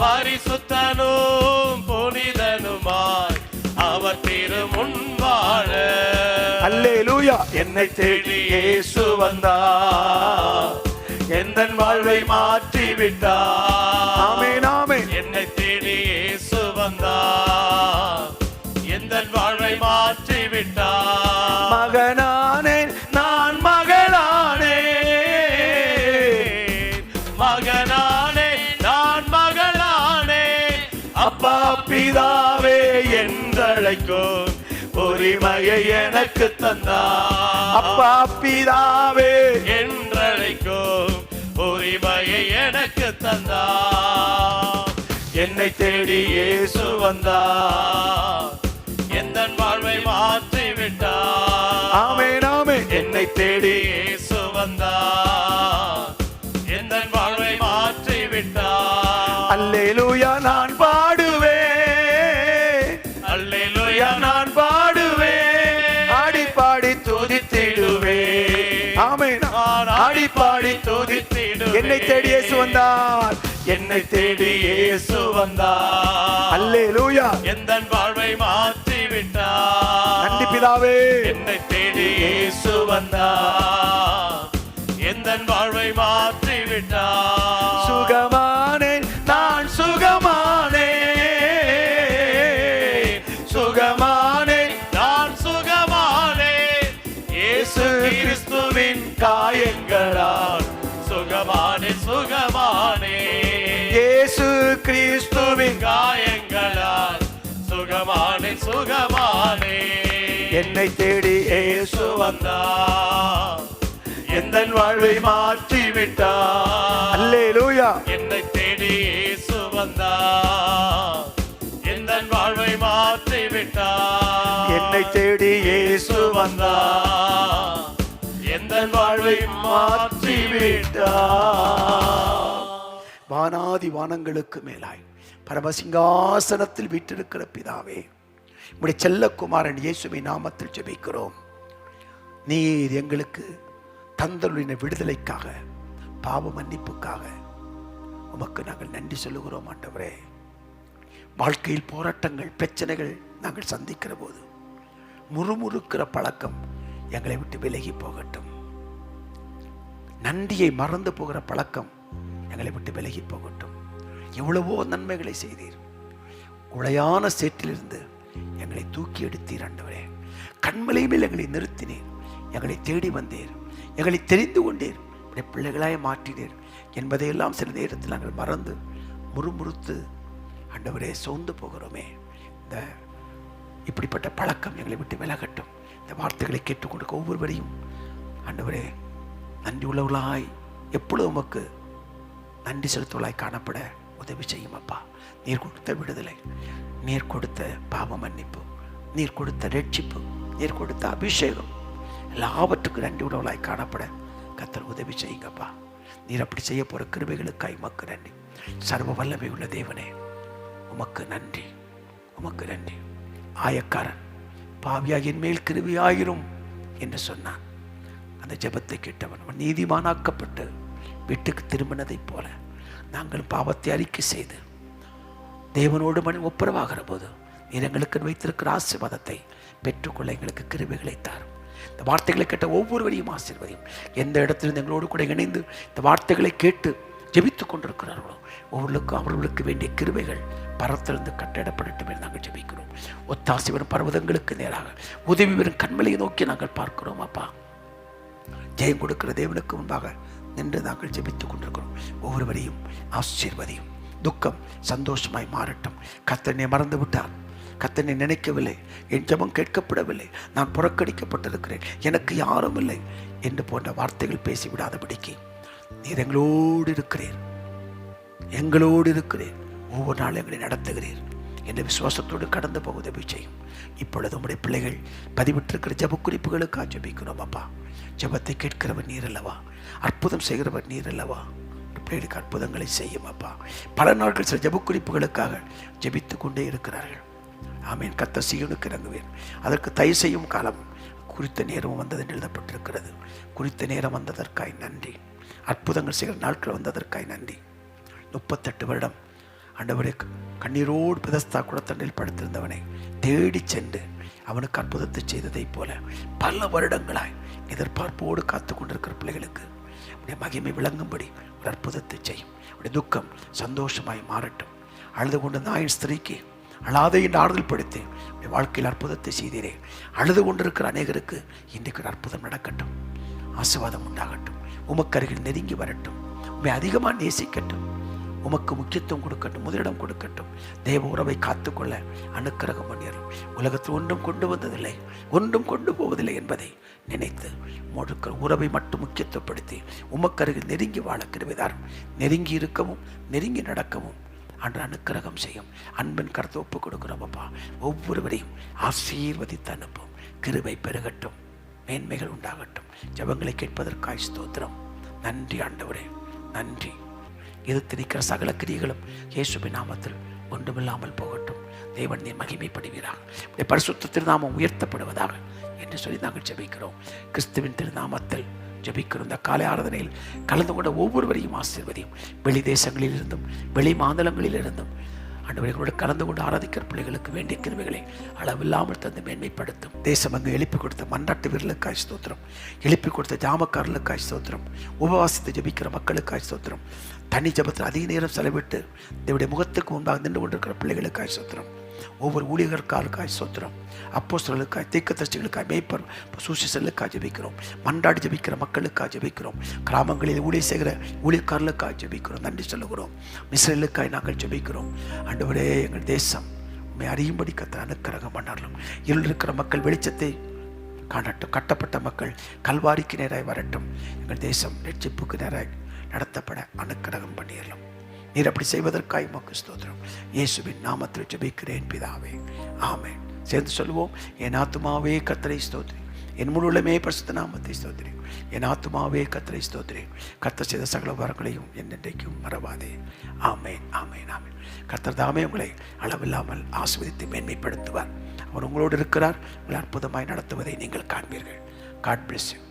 பரிசுத்தனும் புனிதனுமாய் அவர் திருமுன் வாழ. அல்லேலூயா. என்னை தேடி இயேசு வந்தார், எந்தன் வாழ்வை மாற்றி விட்டார். ஆமென் ஆமென். என்னை தேடி இயேசு வந்தார், எந்தன் வாழ்வை மாற்றி விட்டார். மகனானேன் நான் மகளானேன், மகனானே நான் மகளானே, அப்பா பிதாவே என்றழைக்கும் உரிமையை எனக்கு தந்தார். அப்பா பிதாவே என்றழைக்கும் உரிமையை எனக்கு தந்தார். என்னை தேடி இயேசு வந்தார், எந்தன் வாழ்வை மாற்றி விட்டார். ஆமென் ஆமென். என்னை தேடி இயேசு வந்தார், எந்தன் வாழ்வை மாற்றி விட்டார். அல்லேலூயா நான் பாடுவேன், அல்லேலூயா நான் பாடுவேன், ஆடி பாடி துதித்திடுவேன். ஆமென். ஆடி பாடி துதித்திடுவேன். என்னை தேடி இயேசு வந்தார், என்னை தேடி இயேசு வந்தார். அல்லேலூயா. எந்தன் வாழ்வை மாற்றி விட்டார். நன்றி பிதாவே. என்னை தேடி இயேசு வந்தார், எந்தன் வாழ்வை மாற்றி விட்டார். சுகமானேன் நான் சுகமானேன், சுகமானேன் நான் சுகமானேன், இயேசு கிறிஸ்துவின் காயங்களால். சுகமானே சுகமானே, இயேசு கிறிஸ்துவின் காயங்களால் சுகமானே சுகமானே. என்னை தேடி இயேசு வந்தார், எந்தன் வாழ்வை மாற்றி விட்டார். அல்லேலூயா. என்னை தேடி இயேசு வந்தார், எந்தன் வாழ்வை மாற்றி விட்டார். என்னை தேடி இயேசு வந்தார், எந்தன் வாழ்வை மாற்றி விட்டார். வானாதி வானங்களுக்கு மேலாய் பரமசிங்காசனத்தில் வீற்றிருக்கிற பிதாவே, உம்முடைய செல்லக்குமாரன் இயேசுவின் நாமத்தில் ஜெபிக்கிறோம். நீர் எங்களுக்கு தந்தருளின விடுதலைக்காக, பாவ மன்னிப்புக்காக உமக்கு நாங்கள் நன்றி சொல்லுகிறோம் ஆண்டவரே. வாழ்க்கையில் போராட்டங்கள், பிரச்சனைகள் நாங்கள் சந்திக்கிற போது முறுமுறுக்கிற பழக்கம் எங்களை விட்டு விலகி போகட்டும். நன்றியை மறந்து போகிற பழக்கம் எங்களை விட்டு விலகி போகட்டும். எவ்வளவோ நன்மைகளை செய்தீர். உளையான சேற்றிலிருந்து எங்களை தூக்கி எடுத்தீர் ஆண்டவரே. கண்மலை மேல் எங்களை நிறுத்தினீர். எங்களை தேடி வந்தீர். எங்களை தெரிந்து கொண்டீர். பிள்ளைகளாய் மாற்றினீர் என்பதையெல்லாம் சில நேரத்தில் நாங்கள் மறந்து முறுமுறுத்து ஆண்டவரே சோர்ந்து போகிறோமே. இந்த இப்படிப்பட்ட பழக்கம் எங்களை விட்டு விலகட்டும். இந்த வார்த்தைகளை கேட்டுக்கொடுக்க ஒவ்வொருவரையும் ஆண்டவரே நன்றி உள்ளவர்களாய் எப்பொழுது உமக்கு நன்றி செலுத்துவளாய் காணப்பட உதவி செய்யும் அப்பா. நீர் கொடுத்த விடுதலை, நீர் கொடுத்த பாவ மன்னிப்பு, நீர் கொடுத்த ரட்சிப்பு, நீர் கொடுத்த அபிஷேகம் எல்லாவற்றுக்கும் நன்றி உள்ளவர்களாய் காணப்பட கர்த்தர் உதவி செய்யுங்கப்பா. நீர் அப்படி செய்ய போகிற கிருபைகளுக்காய் உமக்கு நன்றி. சர்வ வல்லமை உள்ள தேவனே உமக்கு நன்றி, உமக்கு நன்றி. ஆயக்காரன் பாவியாகின் மேல் கிருபையாயிரும் என்று சொன்னான். அந்த ஜெபத்தை கேட்டவன் நீதிமானாக்கப்பட்டு வீட்டுக்கு திரும்பினதைப் போல நாங்கள் பாவத்தை அறிக்கை செய்து தேவனோடு மணி ஒப்புரவாகிற போது நீர் எங்களுக்கு வைத்திருக்கிற ஆசீர்வாதத்தை பெற்றுக்கொள்ள எங்களுக்கு கிருபைகளை தாரும். இந்த வார்த்தைகளை கேட்ட ஒவ்வொருவரையும் ஆசீர்வதியும். எந்த இடத்திலிருந்து எங்களோடு கூட இணைந்து இந்த வார்த்தைகளை கேட்டு ஜெபித்துக் கொண்டிருக்கிறார்களோ ஒவ்வொருக்கும் அவர்களுக்கு வேண்டிய கிருபைகள் பரத்திலிருந்து கட்டிடப்படட்டும் என்று நாங்கள் ஜெபிக்கிறோம். ஒத்தாசி வரும் பர்வதங்களுக்கு நேராக உதவி வரும் கண்மலையை நோக்கி நாங்கள் பார்க்கிறோம் அப்பா. ஜெயம் கொடுக்கிற தேவனுக்கு முன்பாக நின்று நாங்கள் ஜெபித்துக் கொண்டிருக்கிறோம். ஒவ்வொருவரையும் ஆசீர்வதியும். துக்கம் சந்தோஷமாய் மாறட்டும். கர்த்தனை மறந்து விட்டார், கர்த்தனை நினைக்கவில்லை, என் ஜெபம் கேட்கப்படவில்லை, நான் புறக்கணிக்கப்பட்டிருக்கிறேன், எனக்கு யாரும் இல்லை என்று போன்ற வார்த்தைகள் பேசிவிடாதபடிக்கு நீர் எங்களோடு இருக்கிறீர், எங்களோடு இருக்கிறீர், ஒவ்வொரு நாளும் எங்களை நடத்துகிறீர் என்ற விசுவாசத்தோடு கடந்து போக உதவி செய்யும். இப்பொழுது உம்முடைய பிள்ளைகள் பதிவிட்டிருக்கிற ஜெப குறிப்புகளுக்காக ஜெபிக்கிறோம் அப்பா. ஜெபத்தை கேட்கிறவர் நீர் அல்லவா, அற்புதம் செய்கிறவர் நீர் அல்லவா. பிள்ளைகளுக்கு அற்புதங்களை செய்யும் அப்பா. பல நாட்கள் சில ஜெப குறிப்புகளுக்காக ஜெபித்து கொண்டே இருக்கிறார்கள். ஆமீன். கர்த்தர் சீயோனுக்கு இறங்குவேன், அதற்கு தயவு செய்யும் காலம் குறித்த நேரம் வந்தது என்று எழுதப்பட்டிருக்கிறது. குறித்த நேரம் வந்ததற்காய் நன்றி. அற்புதங்கள் செய்கிற நாட்கள் வந்ததற்காய் நன்றி. 38 வருடம் ஆண்டவரே கண்ணீரோடு பெதஸ்தா குளத்தண்ணில் படுத்திருந்தவனை தேடி சென்று அவனுக்கு அற்புதத்தை செய்ததைப் போல பல வருடங்களாய் எதிர்பார்ப்போடு காத்து கொண்டிருக்கிற பிள்ளைகளுக்கு உடைய மகிமை விளங்கும்படி ஒரு அற்புதத்தை செய்யும். உடைய துக்கம் சந்தோஷமாய் மாறட்டும். அழுது கொண்டு நாயின் ஸ்திரீக்கு அழாதே என்று ஆறுதல் படுத்தி உடைய வாழ்க்கையில் அற்புதத்தை செய்தீரே. அழுது கொண்டிருக்கிற அநேகருக்கு இன்றைக்கு ஒரு அற்புதம் நடக்கட்டும், ஆசீர்வாதம் உண்டாகட்டும், உமக்கு அருகில் நெருங்கி வரட்டும், உண்மை அதிகமாக நேசிக்கட்டும், உமக்கு முக்கியத்துவம் கொடுக்கட்டும், முதலிடம் கொடுக்கட்டும். தேவ உறவை காத்துக்கொள்ள அனுக்கிரகம் பண்ணிடும். உலகத்தில் ஒன்றும் கொண்டு வந்ததில்லை, ஒன்றும் கொண்டு போவதில்லை என்பதை நினைத்து முழுக்க உறவை மட்டும் முக்கியத்துவப்படுத்தி உமக்கு அருகில் நெருங்கி வாழ கிருபைதாரும். நெருங்கி இருக்கவும் நெருங்கி நடக்கவும் அன்று அனுக்கிரகம் செய்யும். அன்பின் கருத்தை ஒப்பு கொடுக்கிறோம் அப்பா. ஒவ்வொருவரையும் ஆசீர்வதித்து அனுப்பும். கிருபை பெருகட்டும், மேன்மைகள் உண்டாகட்டும். ஜெபங்களை கேட்பதற்காய் ஸ்தோத்திரம். நன்றி ஆண்டவரே, நன்றி. எதிர்த்து நிற்கிற சகல கிரியைகளும் இயேசுவின் நாமத்தில் ஒன்றுமில்லாமல் போகட்டும். தேவன் நீர் மகிமைப்படுவீராக, பரிசுத்த திருநாமம் உயர்த்தப்படுவதாக என்று சொல்லி நாங்கள் ஜெபிக்கிறோம். கிறிஸ்துவின் திருநாமத்தில் ஜெபிக்கிறோம். இந்த காலை ஆராதனையில் கலந்து கொண்ட ஒவ்வொருவரையும் ஆசீர்வதியும். வெளி தேசங்களில் இருந்தும் வெளி மாநிலங்களில் இருந்தும் ஆண்டவர்களோடு கலந்து கொண்டு ஆராதிக்கிற பிள்ளைகளுக்கு வேண்டிய கிருபைகளை அளவில்லாமல் தந்து மேன்மைப்படுத்தும். தேசம் அங்கு எழுப்பி கொடுத்த மன்றாட்டு வீரர்களுக்காய் ஸ்தோத்திரம், எழுப்பி கொடுத்த ஜாமக்காரர்களுக்காய் ஸ்தோத்திரம், உபவாசித்து ஜெபிக்கிற மக்களுக்காய் ஸ்தோத்திரம், தனி ஜெபத்தில் அதிக நேரம் செலவிட்டு தேவனுடைய முகத்துக்கு முன்பாக நின்று கொண்டிருக்கிற பிள்ளைகளுக்காய் ஸ்தோத்திரம், ஒவ்வொரு ஊழியர்களுக்காய் ஸ்தோத்திரம், அப்போஸ்தலர்களுக்காய், தீர்க்கதரிசிகளுக்காய், மேய்ப்பர் சுவிசேஷர்களுக்காய் ஜெபிக்கிறோம். மன்றாடி ஜெபிக்கிற மக்களுக்காய் ஜெபிக்கிறோம். கிராமங்களில் ஊழியர் செய்கிற ஊழியக்காரர்களுக்காய் ஜெபிக்கிறோம். நன்றி சொல்லுகிறோம். இஸ்ரவேலுக்காய் நாங்கள் ஜெபிக்கிறோம். ஆண்டவரே, எங்கள் தேசம் உம்மை அறியும்படி கர்த்தர் அனுக்கிரகம் பண்ணாலும். இருள் இருக்கிற மக்கள் வெளிச்சத்தை காணட்டும். கட்டப்பட்ட மக்கள் கல்வாரிக்கு நேராய் வரட்டும். எங்கள் தேசம் ரட்சிப்புக்கு நேராய் நடத்தப்பட அனுக்கிரகம் பண்ணிடலாம். நீர் அப்படி செய்வதற்காக உமக்கு ஸ்தோத்திரம். இயேசுவின் நாமத்தில் ஜெபிக்கிறேன் பிதாவே, ஆமென். சேர்ந்து சொல்லுவோம். என் ஆத்துமாவே கர்த்தரை ஸ்தோத்திரி, என் முழு உள்ளமே பரிசுத்த நாமத்தை ஸ்தோத்திரி, என் ஆத்துமாவே கர்த்தரை ஸ்தோத்திரி, கர்த்தர் செய்த சகல வரங்களையும் என்னென்றைக்கும் மறவாதே. ஆமென், ஆமென், ஆமென். கர்த்தர் தாமே உங்களை அளவில்லாமல் ஆசீர்வதித்து மேன்மைப்படுத்துவார். அவர் உங்களோடு இருக்கிறார். உங்களை அற்புதமாய் நடத்துவதை நீங்கள் காண்பீர்கள். God bless you.